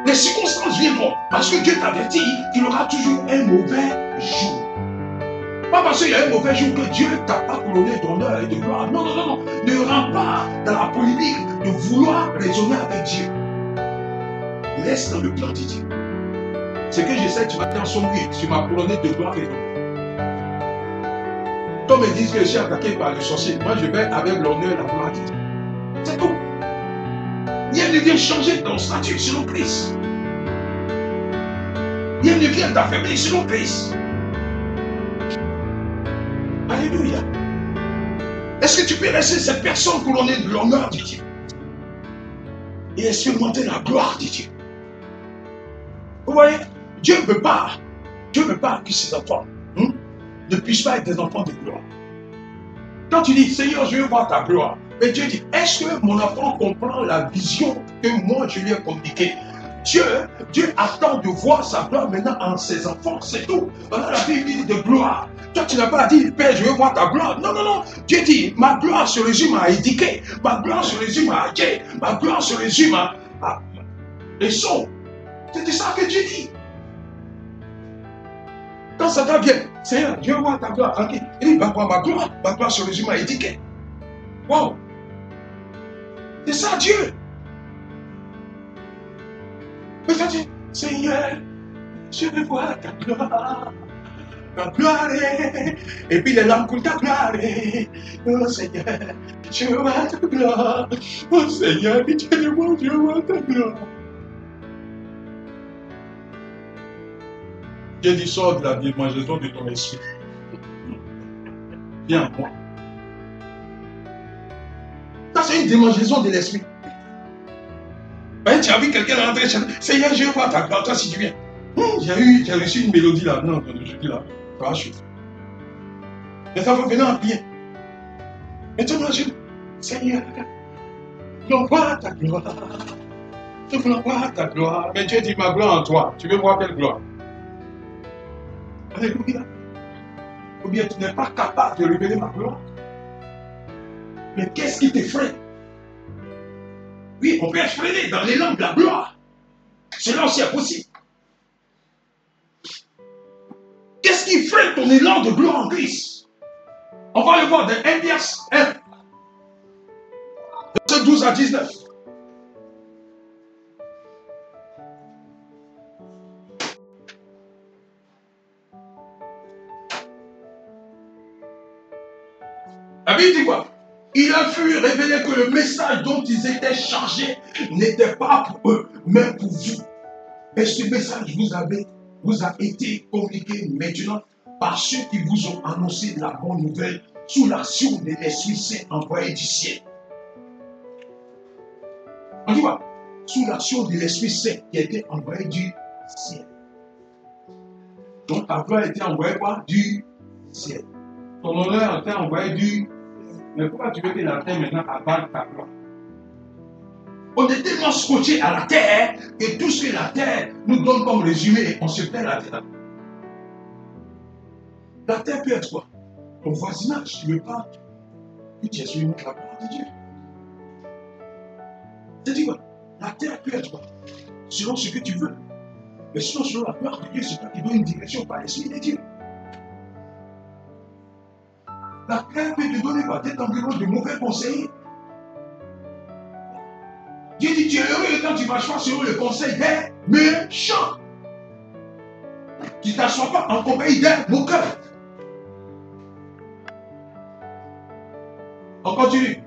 Les circonstances viendront parce que Dieu t'avertit qu'il aura toujours un mauvais jour. Pas parce qu'il y a un mauvais jour que Dieu t'a pas couronné d'honneur et de gloire. Non, non, non, non. Ne rentre pas dans la polémique de vouloir raisonner avec Dieu. Laisse dans le plan de Dieu. Ce que j'essaie du matin en son but, tu m'as couronné de gloire et d'honneur. Quand me disent que je suis attaqué par le sorcier, moi je vais avec l'honneur et la gloire de Dieu. C'est tout. Rien ne vient changer ton statut selon Christ. Rien ne vient t'affaiblir selon Christ. Alléluia. Est-ce que tu peux laisser cette personne couronner de l'honneur de Dieu et expérimenter la gloire de Dieu? Vous voyez, Dieu ne veut pas que ses enfants ne puissent pas être des enfants de gloire. Quand tu dis, Seigneur, je veux voir ta gloire, mais Dieu dit, est-ce que mon enfant comprend la vision que moi je lui ai communiquée? Dieu attend de voir sa gloire maintenant en ses enfants, c'est tout. Voilà la Bible dit de gloire. Toi, tu n'as pas dit, Père, je veux voir ta gloire. Non, non, non. Dieu dit, ma gloire se résume à édiquer. Ma gloire se résume à hacker. Ma gloire se résume à les sons. C'est ça que Dieu dit. Quand Satan vient, Seigneur, je veux voir ta gloire. Okay. Il dit, ma gloire se résume à édiquer. Wow. C'est ça Dieu. Mais ça dit, Seigneur, je veux voir ta gloire. Ta gloire. Et puis les larmes coulent, ta gloire. Oh Seigneur, je veux voir ta gloire. Oh Seigneur, pitié de moi, je veux voir ta gloire. Dieu dit, sors de la démangeaison de ton esprit. Viens à moi. Ça, c'est une démangeaison de l'esprit. Tu as vu quelqu'un rentrer, Seigneur, je veux voir ta gloire, toi si tu viens. J'ai reçu une mélodie là, non, je dis là, ça va chuter. Mais ça va venir en prier. Maintenant, je dis, Seigneur, je veux voir ta gloire. Je veux voir ta gloire. Mais Dieu dit, ma gloire en toi. Tu veux voir quelle gloire? Alléluia. Ou bien tu n'es pas capable de révéler ma gloire. Mais qu'est-ce qui t'effraie? Oui, on peut exprimer dans l'élan de la gloire. Cela aussi est possible. Qu'est-ce qui freine ton élan de gloire en Christ? On va le voir dans 1 Pierre 1, verset 12 à 19. La Bible dit quoi? Il a fut révélé que le message dont ils étaient chargés n'était pas pour eux, mais pour vous. Et ce message vous a été communiqué maintenant par ceux qui vous ont annoncé la bonne nouvelle sous l'action de l'Esprit Saint envoyé du ciel. On dit quoi? Sous l'action de l'Esprit Saint qui a été envoyé du ciel. Donc ta gloire a été envoyée quoi? Du ciel. Ton honneur a été envoyé du... Mais pourquoi tu veux que la terre maintenant abatte ta gloire? On est tellement scotché à la terre que tout ce que la terre nous donne comme résumé, on se perd la terre. La terre peut être quoi? Ton voisinage, tu veux pas que tu es sur la gloire de Dieu. C'est-à-dire quoi? La terre peut être quoi? Selon ce que tu veux. Mais sinon, selon la gloire de Dieu, c'est toi qui donne une direction par l'Esprit de Dieu. La terre peut te donner quoi? D'être environ de mauvais conseillers. Dieu dit, dit, tu es heureux quand tu ne marches pas selon le conseil des méchants. Tu ne t'assois pas en compagnie des moqueurs. On continue.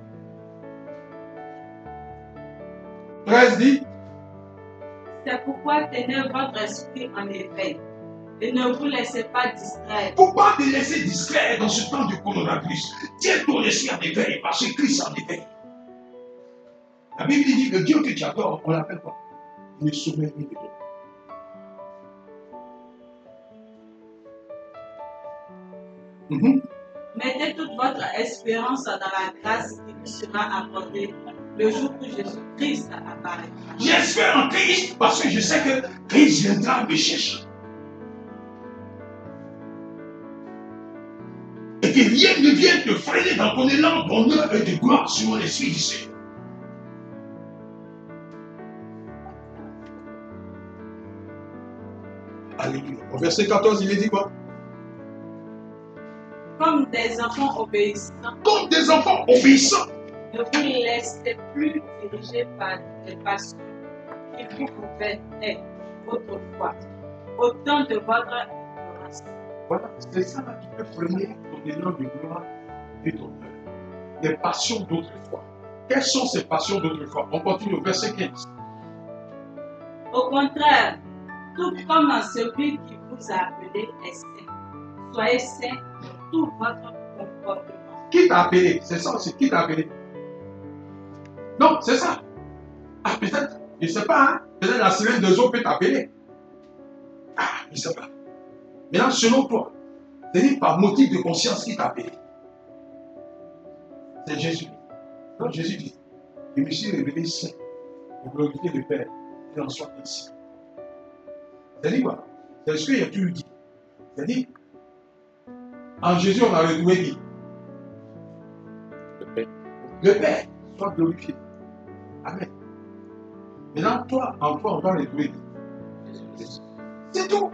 13 dit. C'est pourquoi tenez votre esprit en éveil et ne vous laissez pas distraire. Pourquoi te laisser distraire dans ce temps de coronavirus? Tiens ton esprit en éveil parce que Christ en éveil. La Bible dit le Dieu que tu adores, on l'appelle quoi? Il est souverain de toi. Mettez toute votre espérance dans la grâce qui vous sera accordée le jour où Jésus-Christ apparaîtra. J'espère en Christ parce que je sais que Christ viendra me chercher. Et que rien ne vienne te freiner dans ton élan d'honneur et de gloire sur mon esprit du Seigneur. Alléluia. Au verset 14, il est dit quoi? Comme des enfants obéissants, Comme des enfants obéissants. ne vous laissez plus diriger par des passions qui vous gouvernaient autrefois, au temps de votre ignorance. Voilà, c'est ça qui peut freiner ton élan de gloire et ton honneur. Les passions d'autrefois. Quelles sont ces passions d'autrefois? On continue au verset 15. Au contraire, tout comme celui qui vous a appelé est saint, soyez saints dans tout votre comportement. Qui t'a appelé? C'est ça aussi. Qui t'a appelé? Non, c'est ça. Ah, peut-être, je ne sais pas, hein? Peut-être la sirène de eaux peut t'appeler. Ah, je ne sais pas. Maintenant, selon toi, c'est par motif de conscience qui t'a appelé. C'est Jésus. Donc Jésus dit, je me suis révélé saint pour glorifier le Père, qu'il en soit ainsi. C'est-à-dire quoi? C'est ce qu'il a toujours dit. C'est-à-dire, en Jésus, on a retrouvé qui? Le Père soit glorifié. Amen. Maintenant, toi, en toi, on va retrouver qui? C'est tout.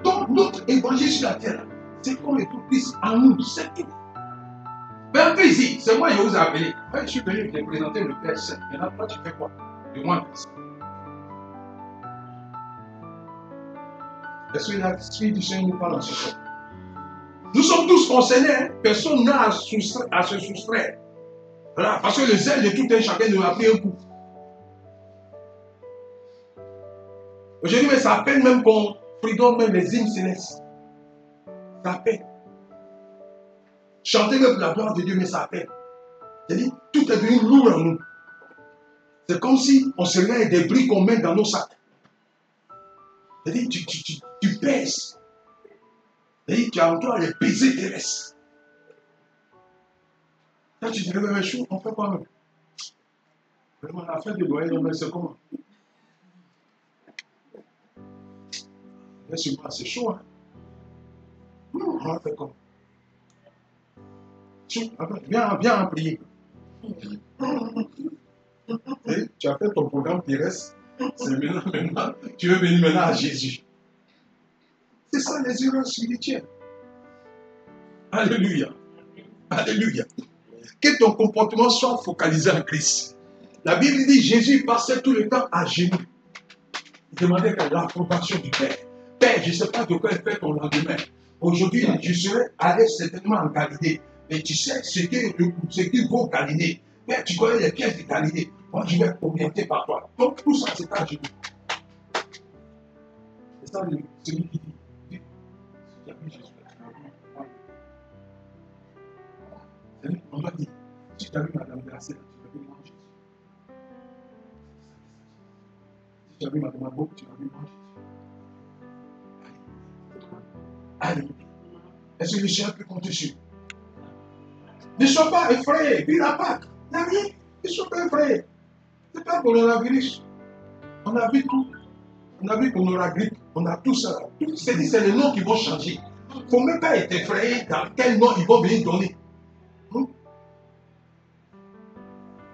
Donc, notre évangile sur la terre, c'est qu'on retrouve Christ en nous. C'est tout. Mais un peu ici, c'est moi qui vous ai appelé. Moi, je suis venu te présenter le Père Saint. Maintenant, toi, tu fais quoi? De moi, Christ. Est-ce que l'Esprit du Seigneur nous parle en ce temps? Nous sommes tous concernés, hein? Personne n'a à se soustraire. Voilà, parce que le zèle de tout un chacun nous a pris un coup. Aujourd'hui, mais ça peine même qu'on fredonne même les hymnes célestes. Ça peine. Chanter même la gloire de Dieu, mais ça peine. C'est-à-dire, tout est devenu lourd en nous. C'est comme si on se met des briques qu'on met dans nos sacs. C'est-à-dire, tu pèses. C'est-à-dire, tu as en toi les baisers terrestres. Quand tu te lèves un jour, on fait quoi même? Vraiment, la fête de Noël, c'est comment? Laisse-moi, c'est chaud, hein? Non, on va faire comment? Viens en prier. Et tu as fait ton programme terrestre. C'est maintenant, tu veux venir maintenant à Jésus. C'est ça les erreurs spirituelles. Alléluia. Alléluia. Que ton comportement soit focalisé en Christ. La Bible dit Jésus passait tout le temps à genoux. Il demandait l'approbation du Père. Père, je ne sais pas de quoi est fait ton lendemain. Aujourd'hui, je serai allé certainement en Galilée. Mais tu sais ce qui vaut Galilée. Père, tu connais les pièces de Galilée. Moi, je vais être orienté par toi. Donc, tout ça, c'est à genoux. C'est ça celui qui dit. On doit dire, si tu as vu Madame Gracet, tu as vu moi Jésus. Si tu as vu Madame Abou, tu as vu moi Jésus. Alléluia. Est-ce que le Seigneur peut compter sur? Ne sois pas effrayé. Puis la Pâque, il n'y a rien. Ne sois pas effrayé. Ce n'est pas coronavirus. On a vu tout. On a vu qu'on aura grippe. On a tout ça. C'est les noms qui vont changer. Il ne faut même pas être effrayé dans quel nom ils vont venir donner.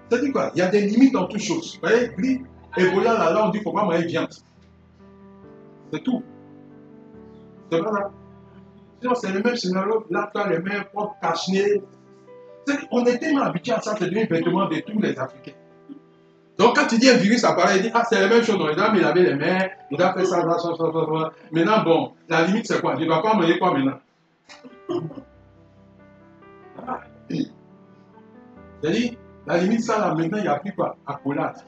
C'est-à-dire quoi? Il y a des limites dans toutes choses. Vous voyez, grippe, Ebola, là, on dit qu'il ne faut pas manger de viande. C'est tout. C'est pas là. Sinon, c'est le même scénario. Là, tu as les mêmes portes cachées. On est tellement habitué à ça, c'est devenu vêtement de tous les Africains. Donc quand tu dis un virus apparaît, il dit, ah, c'est la même chose. Donc, il doit me laver les mains, il doit faire ça. Maintenant, bon, la limite, c'est quoi? Je ne dois pas manger quoi maintenant? Ah. C'est-à-dire, la limite, ça, là, maintenant, il n'y a plus quoi? Accolade.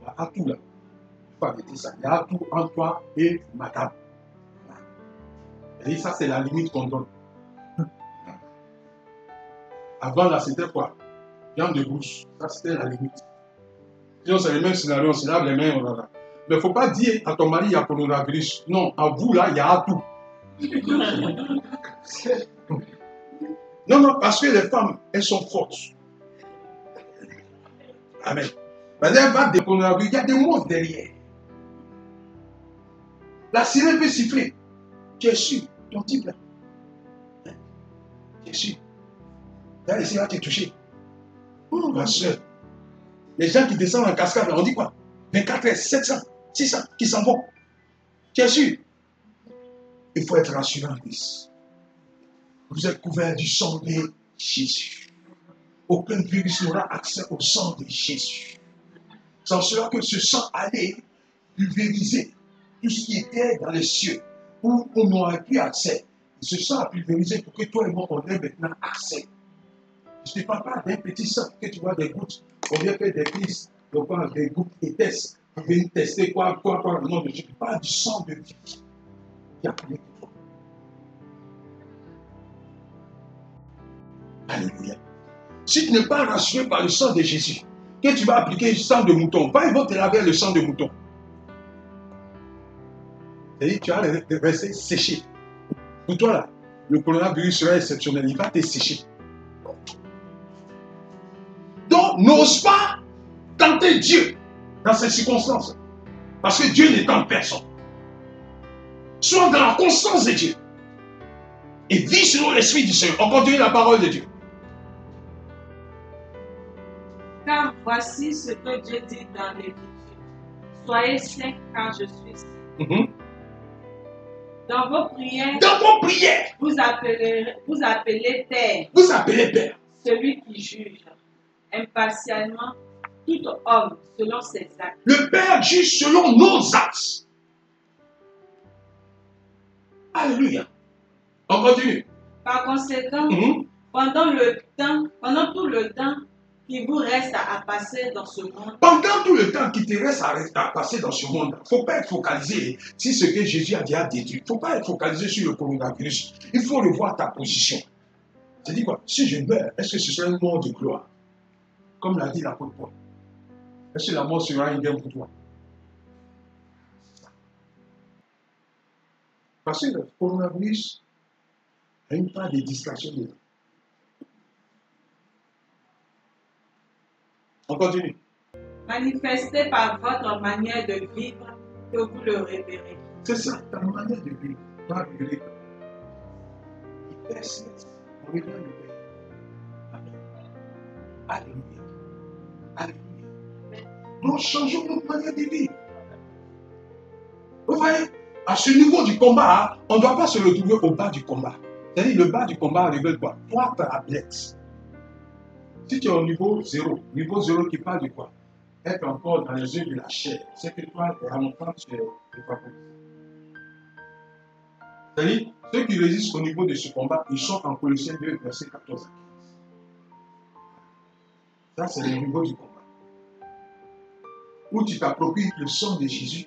Il y a tout, là. Il faut arrêter ça. Il y a tout entre toi et madame. C'est-à-dire, ça, c'est la limite qu'on donne. Avant, là, c'était quoi? Viande de bouche. Ça, c'était la limite. Sinon, c'est le même scénario, on se lave les mains. Voilà. Mais il ne faut pas dire à ton mari, il y a coronavirus. Non, à vous, là, il y a tout. Non, non, parce que les femmes, elles sont fortes. Amen. Parce qu'elles battent des coronavirus, il y a des monstres derrière. La sirène peut siffler. Tu es sûr, ton type là. Tu es sûr. Là, ici, va te toucher. Oh, ma soeur. Les gens qui descendent en cascade, on dit quoi? 24 heures, 700, 600 qui s'en vont. Tu es sûr? Il faut être rassurant, Luis. Vous êtes couverts du sang de Jésus. Aucun virus n'aura accès au sang de Jésus. Sans cela que ce sang allait pulvériser tout ce qui était dans les cieux, où on n'aurait plus accès. Ce sang a pulvérisé pour que toi et moi, on ait maintenant accès. Je ne parle pas d'un petit sang que tu vois des gouttes. On vient faire des crises, on parle des gouttes et tests. On vient tester quoi, le nom de Jésus. Je parle du sang de vie qui a pris toi. Alléluia. Si tu n'es pas rassuré par le sang de Jésus, que tu vas appliquer le sang de mouton, pas ils vont te laver le sang de mouton. C'est-à-dire tu vas rester séché. Pour toi là, le coronavirus sera exceptionnel, il va te sécher. Donc, n'ose pas tenter Dieu dans ces circonstances. Parce que Dieu n'est en personne. Sois dans la constance de Dieu. Et vis selon l'esprit du Seigneur. On continue la parole de Dieu. Car voici ce que Dieu dit dans l'Écriture. Soyez saints car je suis saint. Dans vos prières, vous appelez Père. Vous appelez Père. Celui qui juge impartialement tout homme selon ses actes. Le Père juge selon nos actes. Alléluia. On continue. Par conséquent, pendant tout le temps qui vous reste à passer dans ce monde, pendant tout le temps qui te reste à passer dans ce monde, il ne faut pas être focalisé sur ce que Jésus a déjà détruit. Il ne faut pas être focalisé sur le coronavirus. Il faut revoir ta position. Tu dis quoi? Si je meurs, est-ce que ce sera un mort de gloire? Comme l'a dit l'apôtre Paul. Est-ce que la mort sera une gain pour toi? Parce que le coronavirus a une part de distraction dedans. On continue. manifestez par votre manière de vivre que vous le révérez. C'est ça, ta manière de vivre. Va révéler. Il persiste. On révèle le Père. Amen. Alléluia. Alléluia. Nous changeons notre manière de vivre. Vous voyez, à ce niveau du combat, on ne doit pas se retrouver au bas du combat. C'est-à-dire, le bas du combat révèle quoi? Toi, tu as athlète. Si tu es au niveau 0 qui parle de quoi? Être encore dans les yeux de la chair. C'est que toi, à mon temps, tu es favorisé. C'est-à-dire, ceux qui résistent au niveau de ce combat, ils sont en Colossiens 2, verset 14 à 15. Ça, c'est le niveau du combat. Où tu t'appropries le sang de Jésus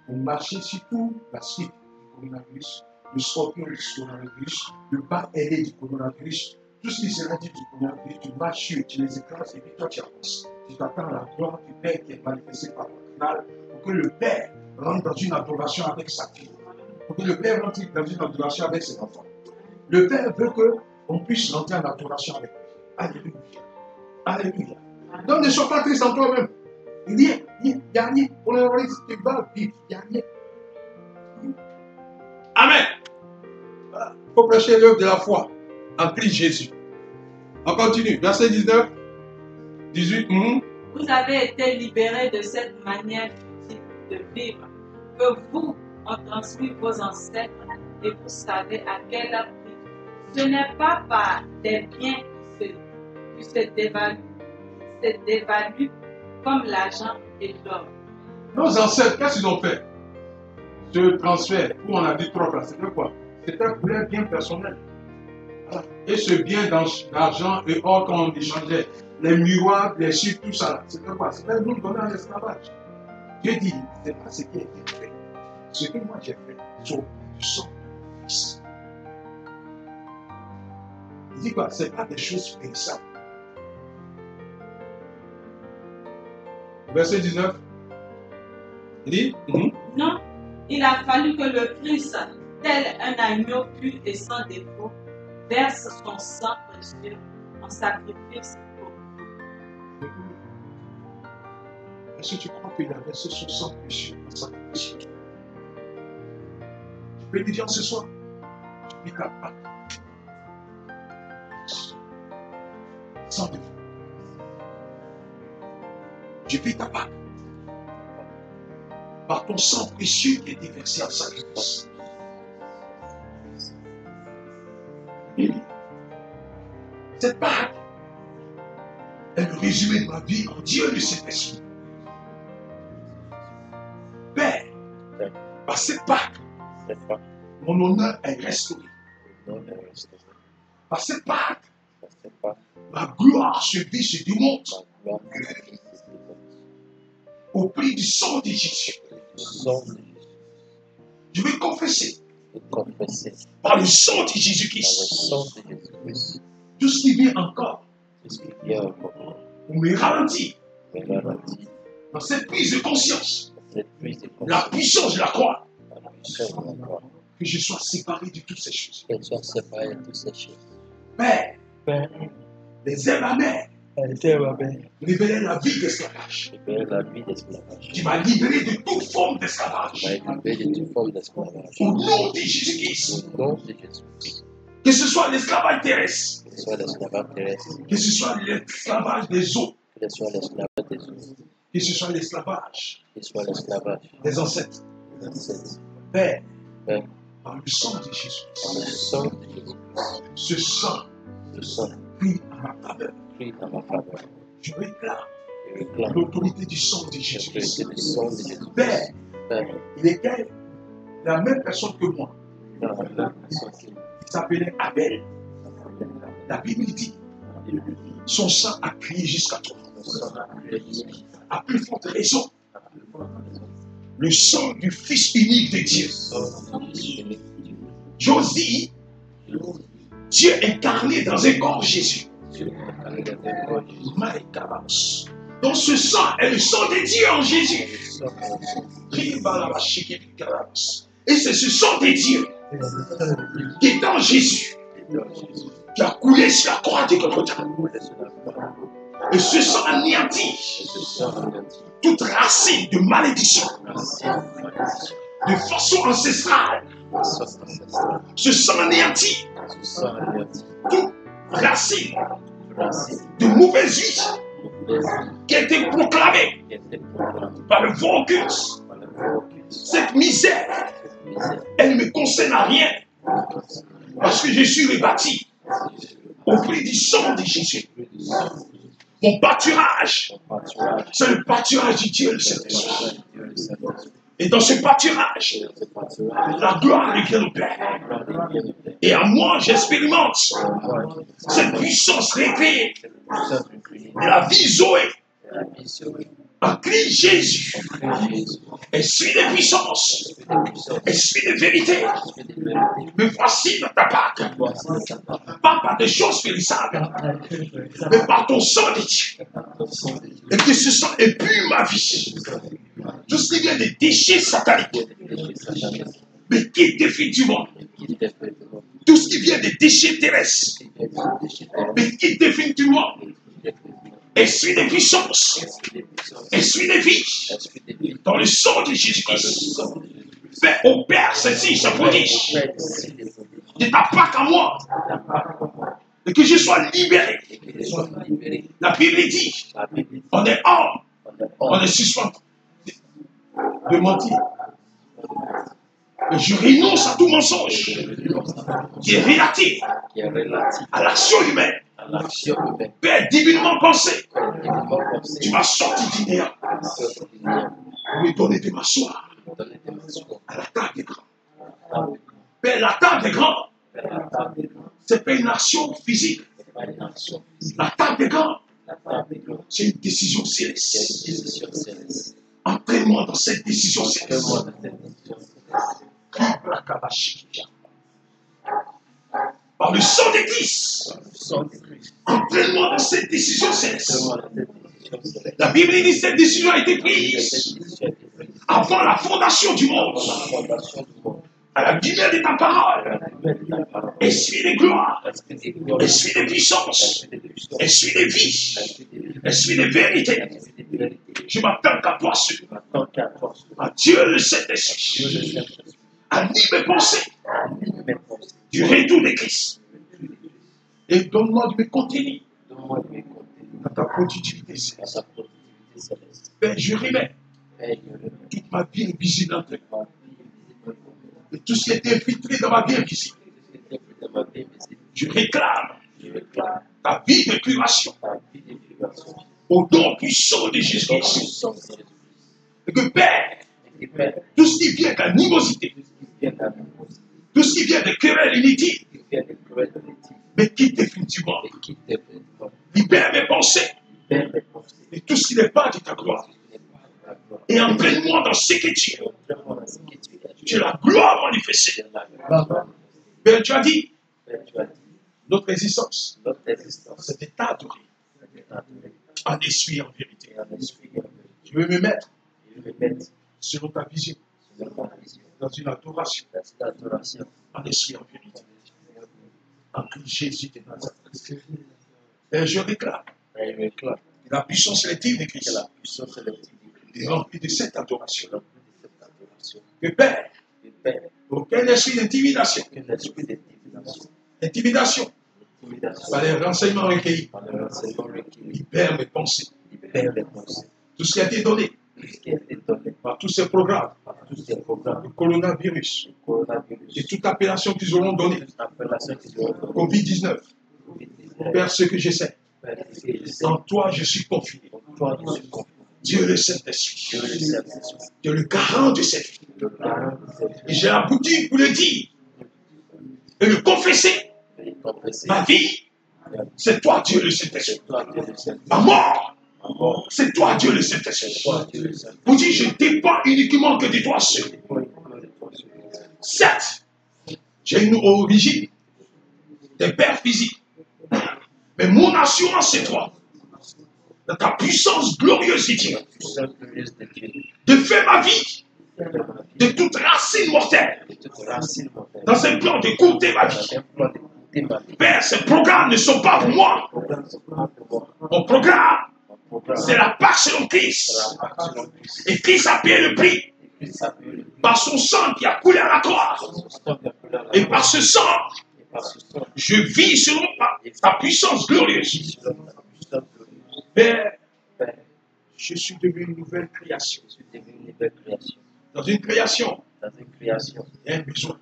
pour marcher sur toute la suite du coronavirus, le scorpion du coronavirus, le bas ailé du coronavirus, tout ce qui sera dit du coronavirus, tu marches sur, tu les écrases et puis toi tu avances. Tu t'attends à la gloire du Père qui est manifestée par le canal pour que le Père rentre dans une adoration avec sa fille. Pour que le Père rentre dans une adoration avec ses enfants. Le Père veut qu'on puisse rentrer en adoration avec lui. Alléluia. Alléluia. Donc ne sois pas triste en toi-même. Rien, il n'y a rien. Pour le reste, tu vas vivre. Il n'y a rien. Amen. Il faut prêcher l'œuvre de la foi en Christ Jésus. On continue. Verset 19, 18. Vous avez été libérés de cette manière de vivre que vous ont transmis vos ancêtres et vous savez à quel prix. Ce n'est pas par des biens qui se dévaluent comme l'argent et l'or. Nos ancêtres, qu'est-ce qu'ils ont fait? Ce transfert, où on a dit trop là, c'était quoi? C'était pour leur bien personnel. Voilà. Et ce bien d'argent et or qu'on échangeait, les miroirs, les chiffres, tout ça, c'était quoi? C'était nous donner en esclavage. Dieu dit, c'est pas ce qui a été fait. Ce que moi j'ai fait, sur du sang du Fils. Il dit quoi? C'est pas des choses périssables. Verset 19. Il dit, Non, il a fallu que le Christ, tel un agneau pur et sans défaut, verse son sang précieux en sacrifice pour nous. Est-ce que tu crois qu'il a versé son sang précieux en sacrifice? Je peux te dire ce soir, je suis capable. Sans défaut. Je vis ta part. Par ton sang précieux qui est déversé en sacrifice. Cette part est le résumé de ma vie en Dieu de cet esprit. Père, par cette part, mon honneur est restauré. Par cette part, ma gloire se vit, se démontre au prix du sang de Jésus. Je vais confesser par le sang de Jésus-Christ tout ce qui vient encore pour me ralentir dans cette prise de conscience, la puissance de la croix, que je sois séparé de toutes ces choses. Père, les ailes amères révélaient la vie d'esclavage. Tu m'as libéré de toute forme d'esclavage. Au nom de Jésus-Christ. Que ce soit l'esclavage terrestre, que ce soit l'esclavage des eaux, que ce soit l'esclavage des ancêtres. Père, par le sang de Jésus-Christ, ce sang prie à ma faveur. Je réclame l'autorité du sang de Jésus-Christ. Père, il est la même personne que moi. Il s'appelait Abel. La Bible dit, son sang a crié jusqu'à toi. À plus forte raison, le sang du Fils unique de Dieu. Josie, Dieu incarné dans un corps Jésus. Donc ce sang est le sang de Dieu en Jésus. Et c'est ce sang de Dieu qui est dans Jésus, qui a coulé sur la croix de Golgotha. Et ce sang anéantit toute racine de malédiction, de façon ancestrale. Ce sang anéantit toute racine de mauvaise vie qui a été proclamée par le vent occulte. Cette misère, elle ne me concerne à rien parce que je suis rebâti au prix du sang de Jésus. Mon pâturage, c'est le pâturage du Dieu le Saint-Esprit. Et dans ce pâturage, la gloire revient au Père. Et à moi, j'expérimente cette puissance réveillée de la vie Zoé. En Christ Jésus, esprit de puissance, esprit de vérité, me voici dans ta part, pas par des choses périssables, mais par ton sang de Dieu, et que ce sang épure ma vie. Tout ce qui vient des déchets sataniques, mais quitte définitivement. Tout ce qui vient des déchets terrestres, mais quitte définitivement. Esprit de puissance, esprit de vie, dans le sang de Jésus-Christ. Fais au Père ceci, ce prodige, de ta part à moi, et que je sois libéré. La Bible dit, on est homme, on est suspendu de mentir. Et je renonce à tout mensonge qui est relatif à l'action humaine. Père divinement pensé, Tu m'as sorti du néant pour me donner de m'asseoir à la table des grands. Père, la table des grands, c'est pas une action physique. La table des grands, c'est une décision céleste. Entraîne-moi dans cette décision céleste. Par le sang de Christ, entraîne-moi dans cette décision céleste. La Bible dit que cette décision a été prise avant la fondation du monde. À la lumière de ta parole, esprit de gloire, esprit de puissance, esprit de vie, esprit de vérité. Je m'attends qu'à toi seul, à Dieu le Saint-Esprit, anime mes pensées du retour de Christ. Et donne-moi de me contenir dans ta productivité céleste. Père, je remets toute ma vie invisible entre toi. Et tout ce qui est infiltré dans ma vie invisible. Je réclame ta vie de curation au nom puissant de Jésus-Christ. Et que Père, tout ce qui vient d'animosité, tout ce qui vient de querelle inutile, mais quitte définitivement. Libère mes pensées et tout ce qui n'est pas de ta gloire. Et entraîne-moi dans ce que tu es. Tu es la gloire manifestée. Père, tu as dit, notre existence, c'est de t'adorer en esprit et en vérité. Je veux me mettre selon ta vision, dans une adoration, en esprit et en vérité. En Christ Jésus de Nazareth. Et je réclame que la puissance sélective de Christ est remplie de cette adoration. Que Père, aucun esprit d'intimidation, par les renseignements recueillis, libère mes pensées. Tout ce qui a été donné par tous ces programmes, le coronavirus, et toute appellation qu'ils auront donnée, Covid-19, Père, ce que je sais, en toi je suis confiné. Dieu le Saint-Esprit, tu es le garant de cette vie. Et j'ai la boutique pour le dire et le confesser. Ma vie, c'est toi, Dieu le Saint-Esprit. Ma mort, c'est toi, Dieu le Saint-Esprit. Pour dire, je ne dépends uniquement que de toi seul. Certes, j'ai une origine des pères physiques, mais mon assurance, c'est toi. Dans ta puissance glorieuse et divine, de faire ma vie de toute racine mortelle dans un plan de courter ma vie. Père, ces programmes ne sont pas pour moi. Mon programme, c'est la Pâque selon Christ. Et Christ a payé le prix par son sang qui a coulé à la croix. Et par ce sang, je vis selon ta puissance glorieuse. Père, je suis devenu une nouvelle création. Dans une création, il y a un besoin.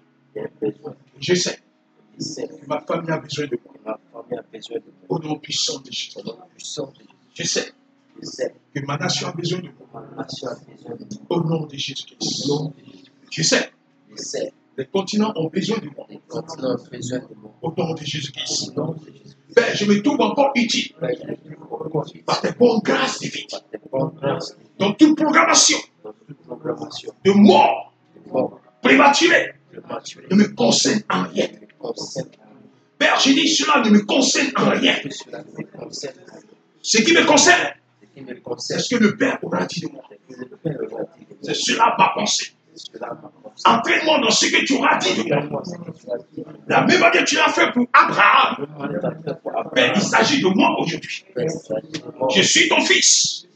Je sais que ma famille a besoin de moi. Au nom puissant de Jésus. Je sais que ma nation a besoin de moi. Au nom de Jésus-Christ. Je sais que les continents ont besoin de moi. Au nom de Jésus-Christ. Père, je me trouve encore utile par tes bonnes grâces divines. Dans toute programmation de mort prématurée ne me concerne en rien. Père, je dis cela ne me concerne en rien. Ce qui me concerne, c'est ce que le Père aura dit de moi. C'est cela ma pensée. Entraîne-moi dans ce que tu auras dit de moi. La même manière que tu l'as fait pour Abraham. Père, il s'agit de moi aujourd'hui. Je suis ton fils.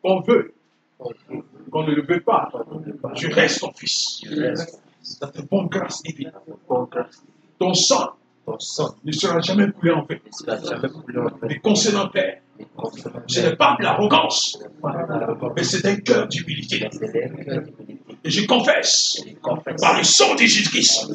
Qu'on veut, qu'on ne le veut pas, je reste ton fils. Dans tes bonnes grâces divines. Ton sang ne sera jamais coulé en vain. Mais concernant Père, ce n'est pas de l'arrogance, mais c'est un cœur d'humilité. Et je confesse, par le sang de Jésus-Christ,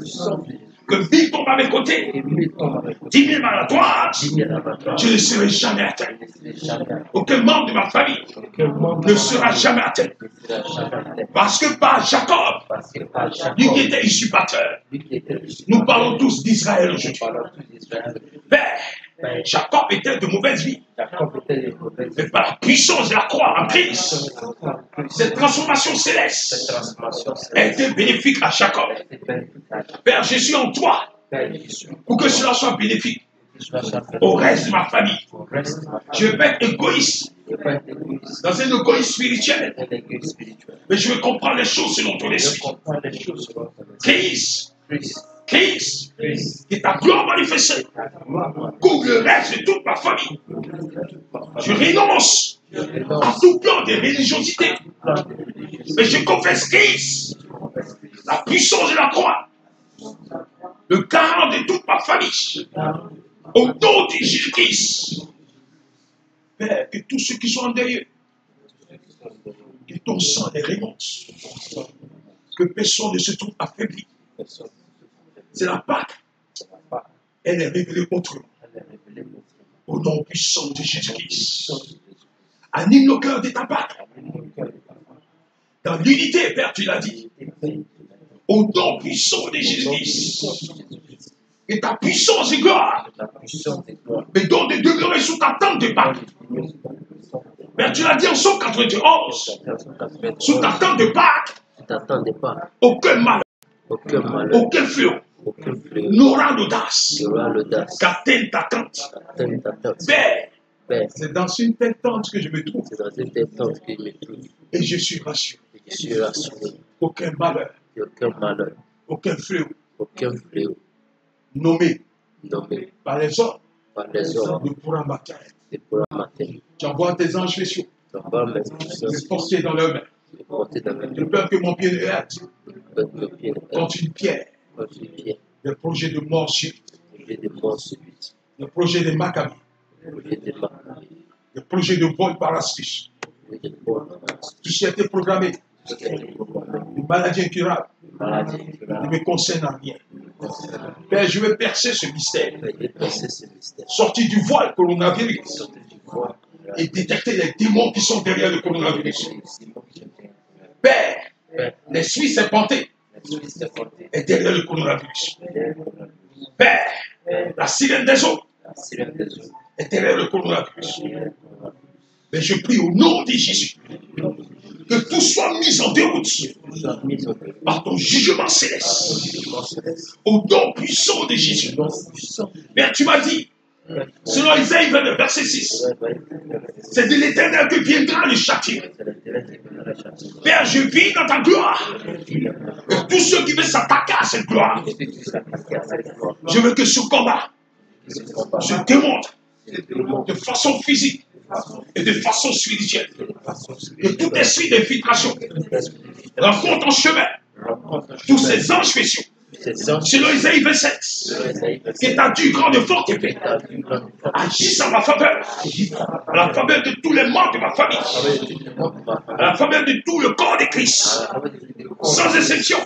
que 1000 tombent à mes côtés, et 1000 tombent avec 10 000 à la droite, 10 000 abattoirs, je ne serai jamais atteint. je ne serai jamais atteint. Aucun membre de ma famille Aucun membre ne sera jamais atteint. ne sera jamais atteint. Parce que par Jacob, Parce que par Jacob, lui qui était usurpateur, lui qui était ici, nous parlons tous d'Israël nous aujourd'hui. parlons tous d'Israël. Père, Père, Jacob était de mauvaise vie, Jacob était le prophète. mais par la puissance de la croix en Christ, cette transformation Cette céleste transformation a été bénéfique à Jacob. était bénéfique à Jacob. Père, je suis en toi Père Jésus, pour que cela soit bénéfique que tu sois champion au reste de ma famille. au reste de ma Je vais pas être égoïste Je ne veux pas être égoïste, dans un égoïsme spirituel, un égoïste spirituel. mais je veux comprendre les choses selon ton Je esprit. comprends les choses selon ton esprit. Christ, Christ, Christ, que ta gloire manifestée ta gloire, couvre le reste de toute ma famille. Je renonce je à renonce tout plan de religiosité, au plan de religion. mais je confesse Christ, la puissance de la croix, le garant de toute ma famille, au nom de Jésus-Christ. Père, que tous ceux qui sont endeuillés, que ton sang les remonte, que personne ne se trouve affaibli. C'est la Pâque, elle est révélée autrement, au nom puissant de Jésus-Christ. Anime nos cœurs de ta Pâque, dans l'unité, Père, tu l'as dit, au nom puissant de Jésus-Christ. Et ta puissance et gloire La puissance des gloires, me donne de demeurer sous ta tente de Pâques. Père, tu l'as dit en Somme 91, sous ta tente de Pâques, tu t'attendais pas, aucun mal, aucun malheur, aucun fléau aucun fléau, n'aura l'audace tu auras l'audace qu'atteindre ta tente. d'atteindre ta tente. Père, Père, c'est dans une telle tente que je me trouve c'est dans une telle tente que je me trouve et je suis rassuré. et je suis rassuré. Aucun malheur, Il n'y a aucun malheur, aucun fléau aucun fléau nommé nommé par les hommes par les hommes ne pourra m'atteindre. et pour la matin. Tu envoies tes anges spéciaux, Tu vas mes les puissances porter dans leurs mains, et porter dans mes de peur que mon pied ne heurte pieds contre une pierre. contre les pieds. Des projets de mort subite, J'ai des morts subites, des projets de macabre, j'ai des marques, des projets de vol par astuce. j'ai des morts, Tout ce qui a été programmé, une maladie incurable, maladies, ne me concerne en rien. Père, je vais percer ce mystère, j'ai percé ce mystère. sortir du voile coronavirus Sortez du voile, et détecter les démons qui sont derrière le coronavirus. Père, Père, l'esprit serpenté l'esprit s'est porté, est derrière le coronavirus. Père, la sirène des eaux la sirène des eaux, est derrière le coronavirus. Mais je prie au nom de Jésus que tout soit mis en déroute soit mise au début. par ton jugement céleste. Au nom puissant de Jésus. Père, tu m'as dit, selon Isaïe 22, verset 6, c'est de l'Éternel que viendra le châtiment. Père, je vis dans ta gloire. Et tous ceux qui veulent s'attaquer à cette gloire, je veux que ce combat se démontre de façon physique et de façon spirituelle. Que tout esprit d'infiltration rencontre en chemin tous ces anges spéciaux. Selon Isaïe 27, que ta due grande et forte épée agisse en ma faveur, à la faveur de tous les membres de ma famille, à la faveur de tout le corps de Christ, sans exception.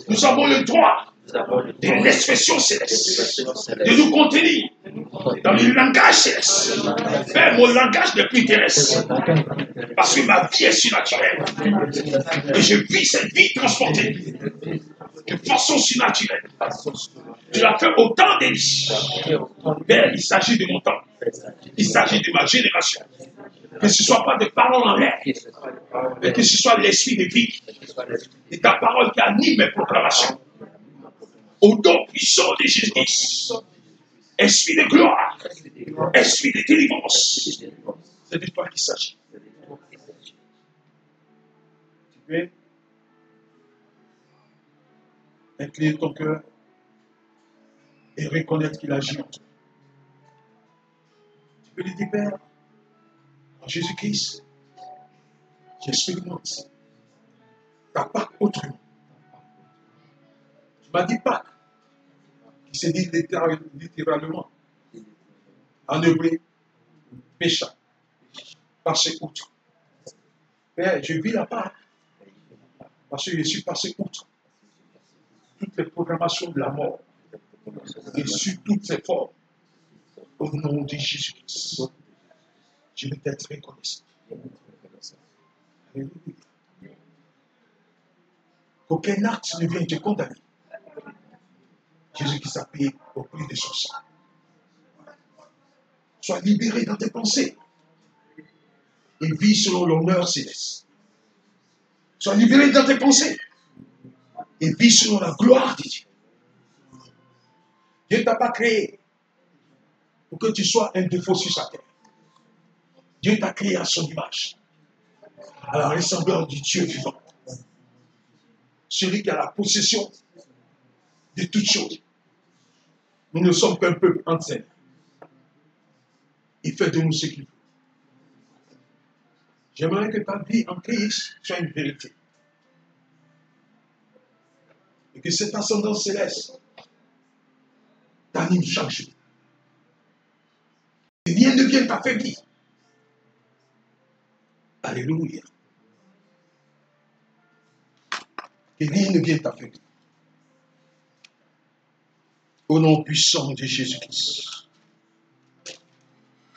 Nous avons le droit de l'expression céleste, de nous contenir dans le langage céleste. Père, mon langage n'est plus terrestre, parce que ma vie est surnaturelle. Et je vis cette vie transportée de façon surnaturelle. Tu l'as fait au temps d'Élie. Père, il s'agit de mon temps. Il s'agit de ma génération. Que ce ne soit pas des paroles en l'air, mais que ce soit l'esprit de vie et ta parole qui anime mes proclamations. Au nom puissant de Jésus-Christ, esprit de gloire, esprit de délivrance, c'est de toi qu'il s'agit. Tu peux incliner ton cœur et reconnaître qu'il agit en toi. Tu peux lui dire, Père, en Jésus-Christ, j'expérimente ta Pâque autrement. Tu m'as dit Pâque, qui se dit littéralement, en hébreu, pécha, passer outre. Père, je vis la Pâque, parce que je suis passé outre toutes les programmations de la mort, et sur toutes ses formes. Au nom de Jésus-Christ, je vais être reconnaissant. Alléluia. Qu'aucun acte ne vienne te condamner. Jésus-Christ a payé au prix de son sang. Sois libéré dans tes pensées et vis selon l'honneur céleste. Sois libéré dans tes pensées et vis selon la gloire de Dieu. Dieu ne t'a pas créé pour que tu sois un défaut sur sa terre. Dieu t'a créé à son image, à la ressemblance du Dieu vivant. Celui qui a la possession de toutes choses. Nous ne sommes qu'un peuple entier. Il fait de nous ce qu'il veut. J'aimerais que ta vie en Christ soit une vérité. Et que cette ascendance céleste t'anime chaque jour. Et rien ne vienne t'affaiblir. Alléluia. Que rien ne vienne t'affaiblir. Au nom puissant de Jésus-Christ.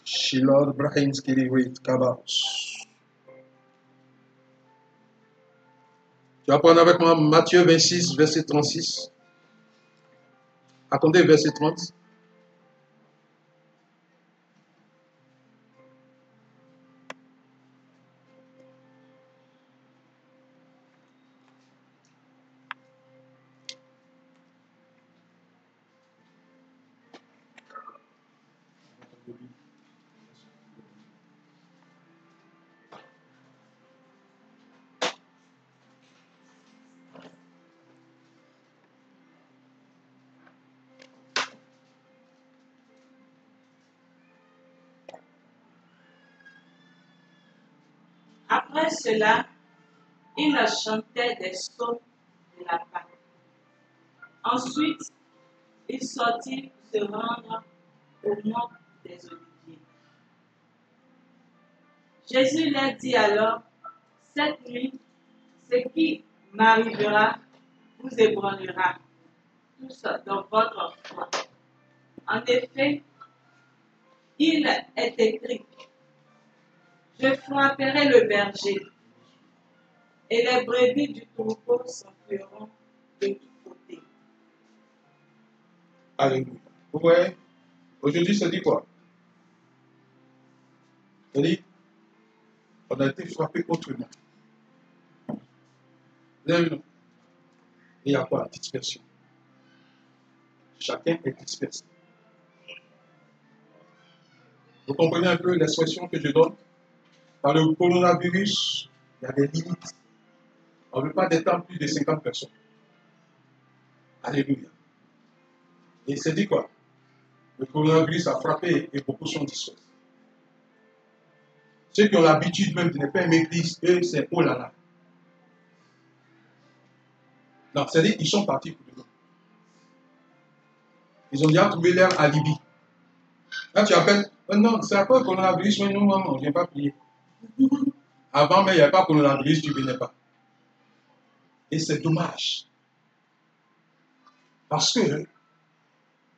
Shilor Brahim Skiriwit Kabaos. Tu vas prendre avec moi Matthieu 26, verset 36. Attendez, verset 30. Après cela, il leur chantait des psaumes de la Pâque. Ensuite, il sortit pour se rendre au mont des Oliviers. Jésus leur dit alors, cette nuit, ce qui m'arrivera vous ébranlera tous dans votre foi. En effet, il est écrit, je frapperai le berger, et les brebis du troupeau s'enfuiront de tous côtés. Alléluia. Vous voyez, aujourd'hui, ça dit quoi? Ça dit, on a été frappé autrement. Il y a quoi? Dispersion. Chacun est dispersé. Vous comprenez un peu l'expression que je donne? Par le coronavirus, il y a des limites. On ne veut pas détendre plus de 50 personnes. Alléluia. Et c'est dit quoi? Le coronavirus a frappé et beaucoup sont dispersés. Ceux qui ont l'habitude même de ne pas aimer Christ, eux, c'est oh là là. Non, c'est-à-dire qu'ils sont partis pour demain. Ils ont déjà trouvé leur alibi. Là, tu appelles, oh non, c'est après le coronavirus, mais non, maman, je n'ai pas prié. Avant, mais il n'y avait pas de coronavirus, tu ne venais pas. Et c'est dommage. Parce que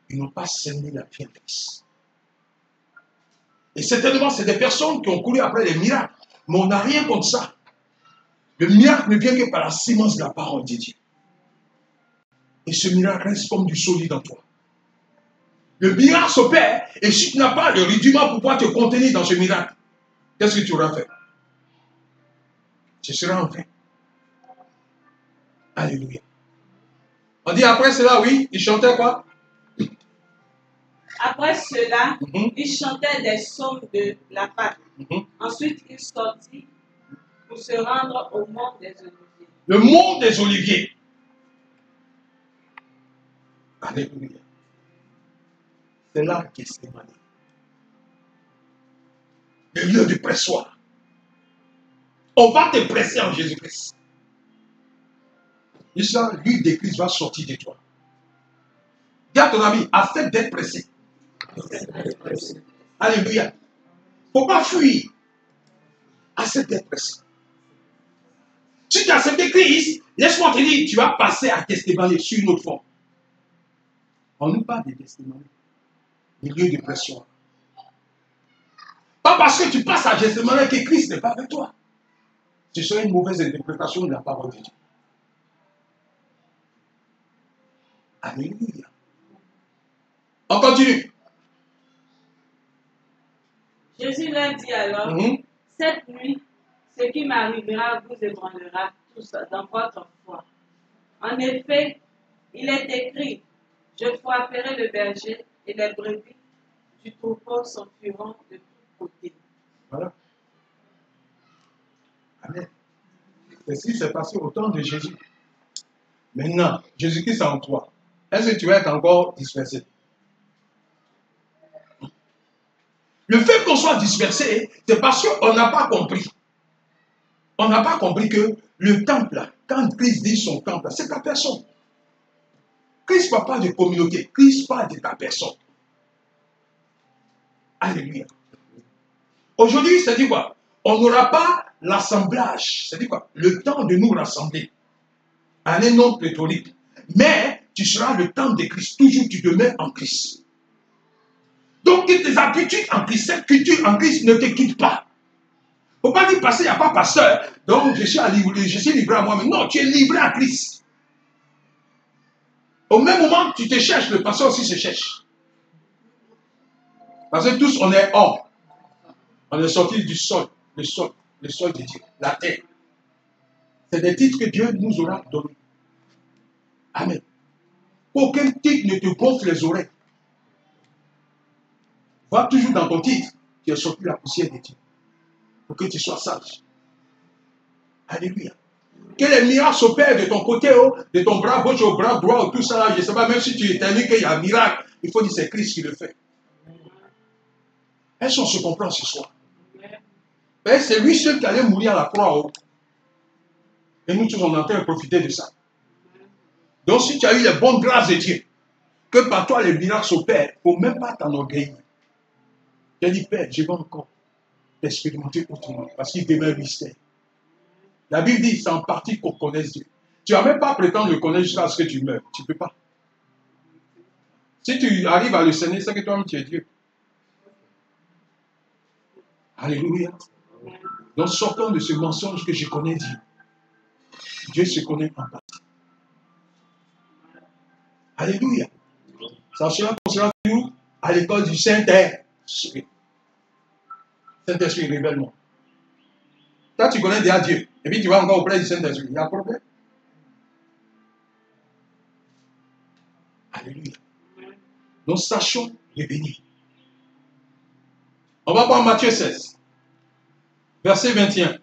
ils n'ont pas cerné la bienveillance. Et certainement, c'est des personnes qui ont couru après les miracles. Mais on n'a rien contre ça. Le miracle ne vient que par la sémence de la parole de Dieu. Et ce miracle reste comme du solide en toi. Le miracle s'opère, et si tu n'as pas le rudiment pour pouvoir te contenir dans ce miracle, qu'est-ce que tu auras fait? Ce sera en vain. Alléluia. On dit après cela, oui, il chantait quoi? Après cela, il chantait des psaumes de la Pâque. Ensuite, il sortit pour se rendre au mont des Oliviers. Le mont des Oliviers. Alléluia. C'est là qu'est Gethsémani. Le lieu du pressoir. On va te presser en Jésus-Christ. Et ça, l'huile de Christ va sortir de toi. Dis à ton ami, accepte d'être pressé. Alléluia. Il ne faut pas fuir. Accepte d'être pressé. Si tu as accepté Christ, laisse-moi te dire, tu vas passer à Gethsémani sur une autre forme. On nous parle des testimonies, des lieux de pression. Pas parce que tu passes à Gethsemane que Christ n'est pas avec toi. Ce serait une mauvaise interprétation de la parole de Dieu. Alléluia. On continue. Jésus leur dit alors, cette nuit, ce qui m'arrivera vous ébranlera tous dans votre foi. En effet, il est écrit, je frapperai le berger et les brebis du troupeau s'enfuiront de tous côtés. Voilà. Amen. Et si c'est passé au temps de Jésus. Maintenant, Jésus-Christ est en toi. Est-ce que tu vas être encore dispersé? Le fait qu'on soit dispersé, c'est parce qu'on n'a pas compris. On n'a pas compris que le temple, quand Christ dit son temple, c'est ta personne. Christ ne parle pas de communauté, Christ parle de ta personne. Alléluia. Aujourd'hui, c'est-à-dire quoi? On n'aura pas l'assemblage, c'est-à-dire quoi? Le temps de nous rassembler en un nom pléthorique. Mais tu seras le temps de Christ. Toujours tu demeures en Christ. Donc tes habitudes en Christ, cette culture en Christ ne te quitte pas. Il ne faut pas dire parce qu'il n'y a pas pasteur, donc je suis livré à moi-même. Non, tu es livré à Christ. Au même moment, tu te cherches, le pasteur aussi se cherche. Parce que tous, on est homme. On est sorti du sol, le sol de Dieu, la terre. C'est des titres que Dieu nous aura donnés. Amen. Aucun titre ne te gonfle les oreilles. Va toujours dans ton titre, tu as sorti la poussière de Dieu. Pour que tu sois sage. Alléluia. Que les miracles s'opèrent de ton côté, de ton bras gauche au bras droit, tout ça, je ne sais pas, même si tu éternues qu'il y a un miracle, il faut dire c'est Christ qui le fait. Est-ce qu'on se comprend ce soir? C'est lui seul qui allait mourir à la croix. Et nous tous, on est en train de profiter de ça. Donc, si tu as eu les bonnes grâces de Dieu, que par toi les miracles s'opèrent, il ne faut même pas t'enorgueillir. Tu as dit, Père, je vais encore t'expérimenter autrement, parce qu'il demeure mystère. La Bible dit, c'est en partie qu'on connaisse Dieu. Tu ne vas même pas prétendre le connaître jusqu'à ce que tu meurs. Tu ne peux pas. Si tu arrives à le cerner, c'est que toi-même tu es Dieu. Alléluia. Donc sortons de ce mensonge que je connais Dieu. Dieu se connaît en partie. Alléluia. Ça sera toujours à l'école du Saint-Esprit. Saint-Esprit, révèle-moi. Toi, tu connais déjà Dieu. Et puis tu vas encore auprès du Saint-Esprit. Il y a un problème. Alléluia. Nous sachons les bénir. On va voir Matthieu 16, verset 21.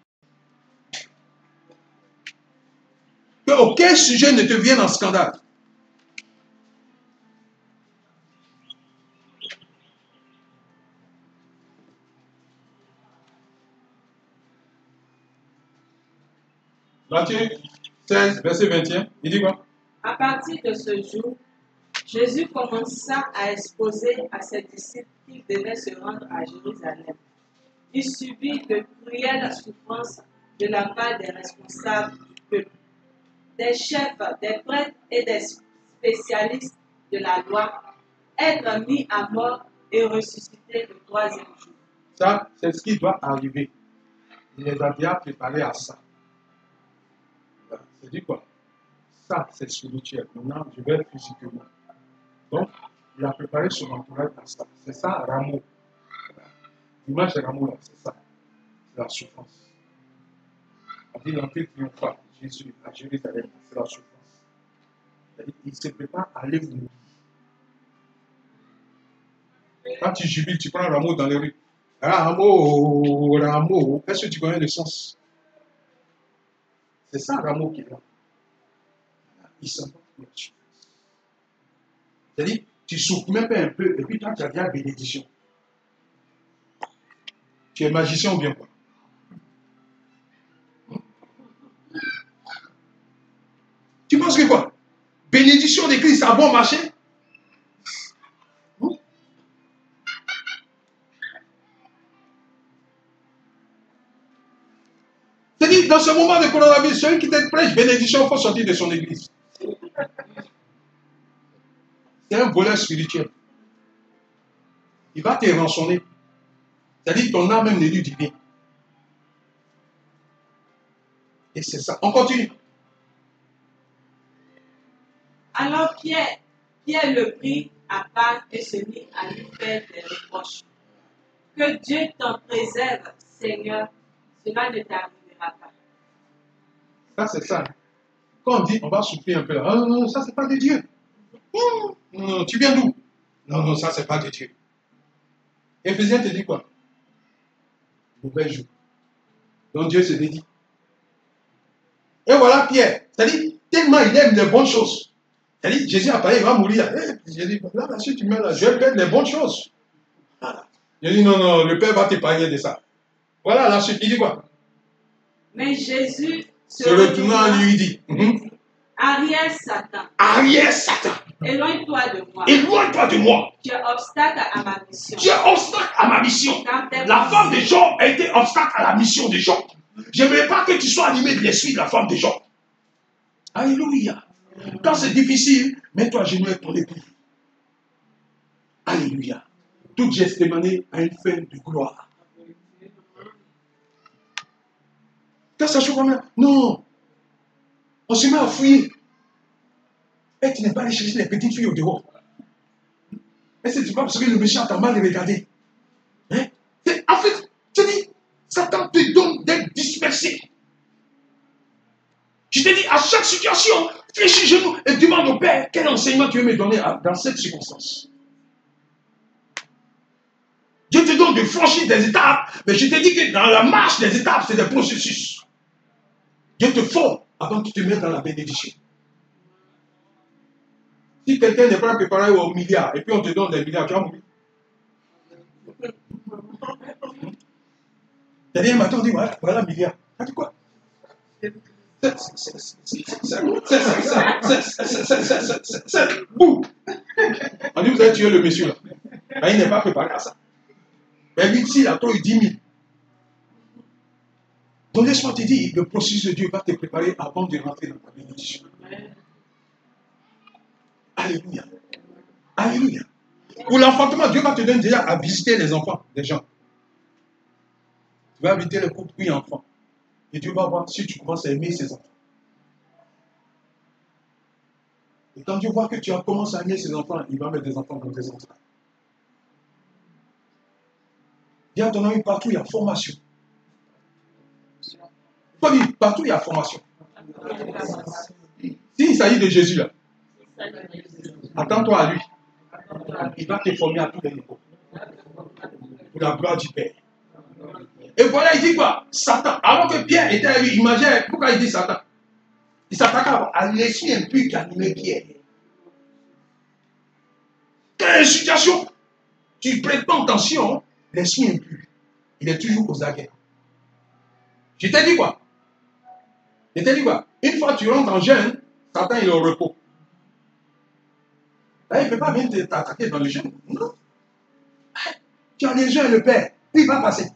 Que aucun sujet ne te vienne en scandale. Matthieu 16, verset 21. Il dit quoi? À partir de ce jour, Jésus commença à exposer à ses disciples qu'il devait se rendre à Jérusalem. Il subit de cruelles souffrances de la part des responsables du peuple, des chefs, des prêtres et des spécialistes de la loi, être mis à mort et ressuscité le troisième jour. Ça, c'est ce qui doit arriver. Il les a déjà préparés à ça. C'est dit quoi? Ça, c'est spirituel. Maintenant, je vais physiquement. Donc, il a préparé son entourage à ça. C'est ça, Rameau. L'image de Rameau, là, c'est ça. C'est la souffrance. On dit l'entrée triomphale. Jésus à Jérusalem, c'est la souffrance. Il se prépare à aller mourir. Quand tu jubiles, tu prends Rameau dans les rues. Rameau, Rameau. Est-ce que tu connais le sens? C'est ça, Rameau, qui est là. Il s'en va pour la souffrance. C'est-à-dire, tu souffres même pas un peu, et puis toi, tu as déjà la bénédiction. Tu es magicien ou bien quoi? Tu penses que quoi? Bénédiction de Christ, ça a bon marché? C'est-à-dire, dans ce moment de coronavirus, celui qui te prêche bénédiction, il faut sortir de son église. c'est un voleur spirituel. Il va te rançonner. C'est-à-dire que ton âme même ne lui dit rien. Et c'est ça. On continue. Alors Pierre le prit à part et se mit à lui faire des reproches. Que Dieu t'en préserve, Seigneur, cela ne t'arrivera pas. Ça, c'est ça. Quand on dit, on va souffrir un peu là. Ah non, non, ça, c'est pas de Dieu. Non, non, tu viens d'où? Non, non, ça, c'est pas de Dieu. Éphésiens te dit quoi? Mauvais jour. Donc Dieu se dédie. Et voilà Pierre. C'est-à-dire, tellement il aime les bonnes choses. C'est-à-dire, Jésus a parlé, il va mourir. J'ai dit, là, si tu meurs là, je vais faire les bonnes choses. Voilà. J'ai dit, non, non, le Père va t'épargner de ça. Voilà la suite. Il dit quoi? Mais Jésus Se retournant, lui dit, Arrière Satan, Arrière Satan, éloigne-toi de moi. éloigne-toi de moi. Tu es obstacle à ma mission. Tu es obstacle à ma mission. Car tes La femme de pensées- Job a été obstacle à la mission de Job. Je n'aimerais pas que tu sois animé de l'esprit de la femme de Job. Alléluia. Quand c'est difficile, mets-toi à genoux avec ton époux. Alléluia. toute Gethsémane a une fin de gloire. Quand ça chauffe, non. On se met à fouiller. Et tu n'es pas allé chercher les petites filles au dehors. Et c'est pas parce que le méchant t'a mal regardé. Hein? En fait, tu dis, Satan te donne d'être dispersé. Je te dis, à chaque situation, fléchis genoux et demande au Père quel enseignement tu veux me donner dans cette circonstance. Dieu te donne de franchir des étapes, mais je te dis que dans la marche des étapes, c'est des processus. Dieu te forme Avant que tu te mettes dans la bénédiction. Si quelqu'un n'est pas préparé au milliard et puis on te donne des milliards, tu vas mourir. Dernier matin, on dit voilà milliard. Ça dit quoi? C'est bouh. On dit vous avez tué le monsieur là. Mais il n'est pas préparé à ça. Mais lui, s'il a trop eu 10 000. Donc laisse-moi te dire, le processus de Dieu va te préparer avant de rentrer dans ta bénédiction. Alléluia. Alléluia. Pour l'enfantement, Dieu va te donner déjà à visiter les enfants des gens. Tu vas visiter les couples puis enfants. Et Dieu va voir si tu commences à aimer ses enfants. Et quand Dieu voit que tu commences à aimer ses enfants, il va mettre des enfants dans tes entrailles. Bien ton ami, partout il y a formation. Toi, dis, partout il y a formation. S'il s'agit de Jésus là, attends-toi à lui. Il va te former à tous les niveaux. Pour la gloire du Père. Et voilà, il dit quoi? Satan. Alors que Pierre était à lui, imaginez pourquoi il dit Satan. Il s'attaque à l'esprit impur qui animait Pierre. Quand il y a une situation, Tu prêtes pas attention, l'esprit impur, il est toujours aux aguets. Je t'ai dit quoi? Je t'ai dit quoi? Une fois que tu rentres en jeûne, Satan il est au repos. Là, il ne peut pas venir t'attaquer dans le jeûne. Non. Tu as les jeûnes, le Père, puis il va passer.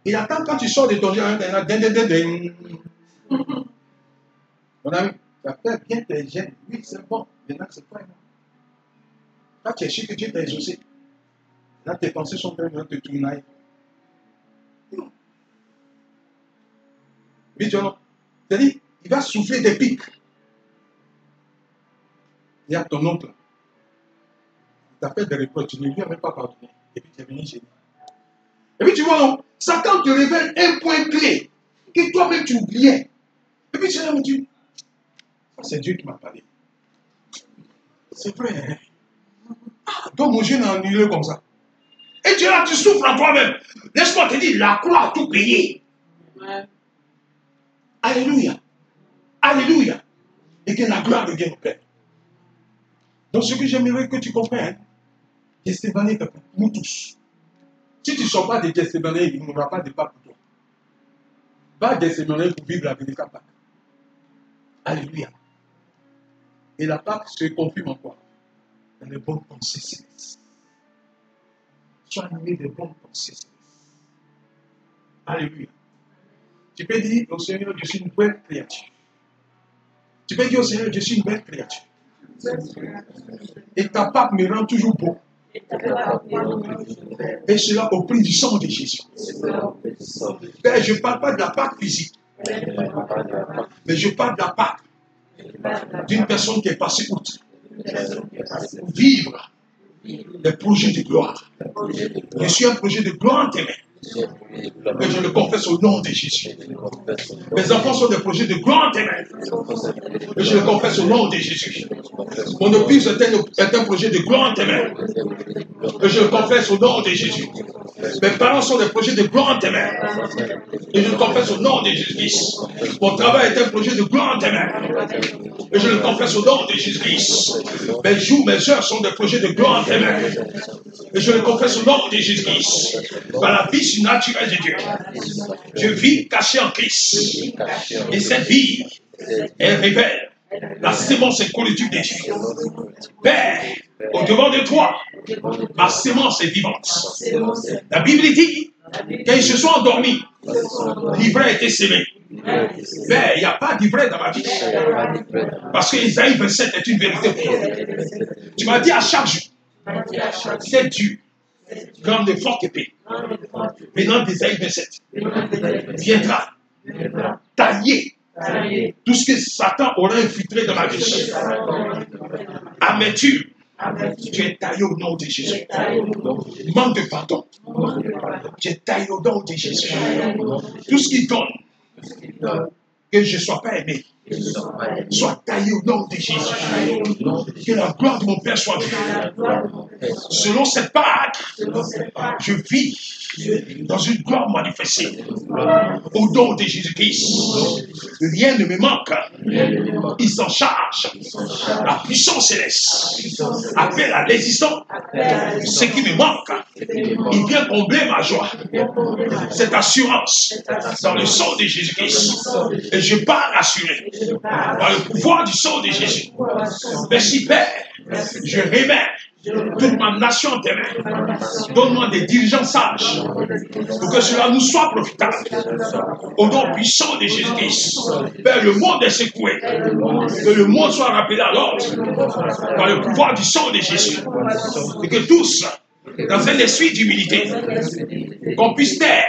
Il attend quand tu sors de ton jeûne, mon ami, tu as fait bien tes jeûnes. Oui, c'est bon. Maintenant, c'est pas bon. Quand tu es sûr que Dieu t'a exaucé, là, tes pensées sont prêtes à te tourner. Non. Oui, tu vois, c'est-à-dire, il va souffler des pics. Il y a ton oncle. Il t'a fait des reproches, tu ne lui as même pas pardonné. Et puis tu es venu chez lui. Et puis tu vois, non, Satan te révèle un point clé que toi-même tu oubliais. Et puis tu dis, Dieu, c'est Dieu qui m'a parlé. C'est vrai, hein? Ah, donc mon jeune est annulé comme ça. et tu es là, tu souffres en toi-même. Laisse-moi te dire, la croix a tout payé. Alléluia. Alléluia. Et que la gloire revienne au Père. Donc ce que j'aimerais que tu comprennes, Gethsémane, nous tous. Si tu ne sors pas de Gethsémane, il n'y aura pas de Pâques pour toi. Va à Gethsémane pour vivre la véritable Pâques. Alléluia. Et la Pâques se confirme en quoi? Dans les bonnes pensées célestes. Sois animé des bonnes pensées célestes. Alléluia. Tu peux dire au Seigneur, je suis une belle créature. Tu peux dire au Seigneur, je suis une belle créature. Et ta pape me rend toujours beau. Et cela au prix du sang de Jésus. Père, je ne parle pas de la Pâque physique, mais je parle de la Pâque d'une personne qui est passée outre pour vivre des projets de gloire. Je suis un projet de gloire en tes mains. Et je le confesse au nom de Jésus. Mes enfants sont des projets de gloire en tes mains. Et je le confesse au nom de Jésus. Mon épouse est un projet de gloire en tes mains. Et je le confesse au nom de Jésus. Mes parents sont des projets de gloire en tes mains. Et je le confesse au nom de Jésus-Christ. Mon travail est un projet de gloire en tes mains. Et je le confesse au nom de Jésus-Christ. Mes jours, mes heures sont des projets de gloire en tes mains. Et je le confesse au nom de Jésus-Christ. Par la vie surnaturelle de Dieu. Je vis caché en Christ. Et cette vie, elle révèle la sémence incorruptible de Dieu. Père, au devant de toi, ma sémence est vivante. La Bible dit, quand ils se sont endormis, l'ivraie a été sémé. Père, il n'y a pas d'ivraie dans ma vie. Parce que Isaïe 27 est une vérité pour moi. Tu m'as dit à chaque jour, c'est Dieu, grande et forte épée, venant d'Isaïe 27, viendra tailler tout ce que Satan aura infiltré dans ma vie. Amertume, tu es taillé au nom de Jésus. Manque de pardon, tu es taillé au nom de Jésus. Tout ce qui donne que je ne sois pas aimé, soit taillé au nom de Jésus. Que la gloire de mon Père soit vue. Selon cette Pâque, je vis dans une gloire manifestée au nom de Jésus-Christ. Rien ne me manque. Il s'en charge. La puissance céleste appelle à l'existence ce qui me manque. Il vient combler ma joie. Cette assurance dans le sang de Jésus-Christ. Et je pars assuré par le pouvoir du sang de Jésus. Merci Père. Je remets toute ma nation en tes mains. Donne-moi des dirigeants sages pour que cela nous soit profitable. Au nom puissant de Jésus-Christ. Père, le monde est secoué. Que le monde soit rappelé à l'ordre par le pouvoir du sang de Jésus. Et que tous, dans un esprit d'humilité, qu'on puisse taire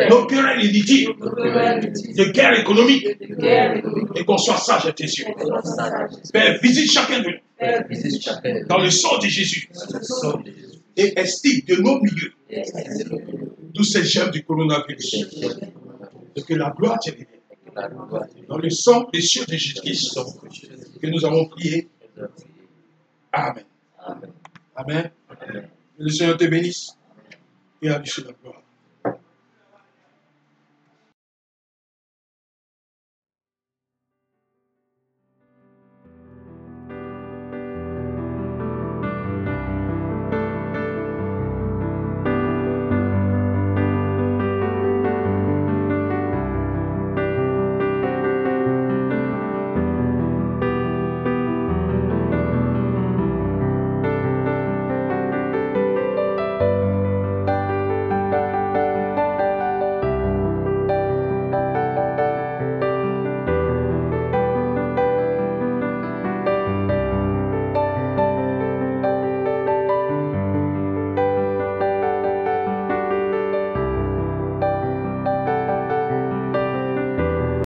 nos querelles inutiles de guerre économique et qu'on soit sage à tes yeux. Père, visite chacun de nous dans le sang de Jésus et extirpe de nos milieux tous ces germes du coronavirus. Et que la gloire te révèle dans le sang précieux de Jésus-Christ que nous avons prié. Amen. Amen. Que le Seigneur te bénisse et à lui la gloire.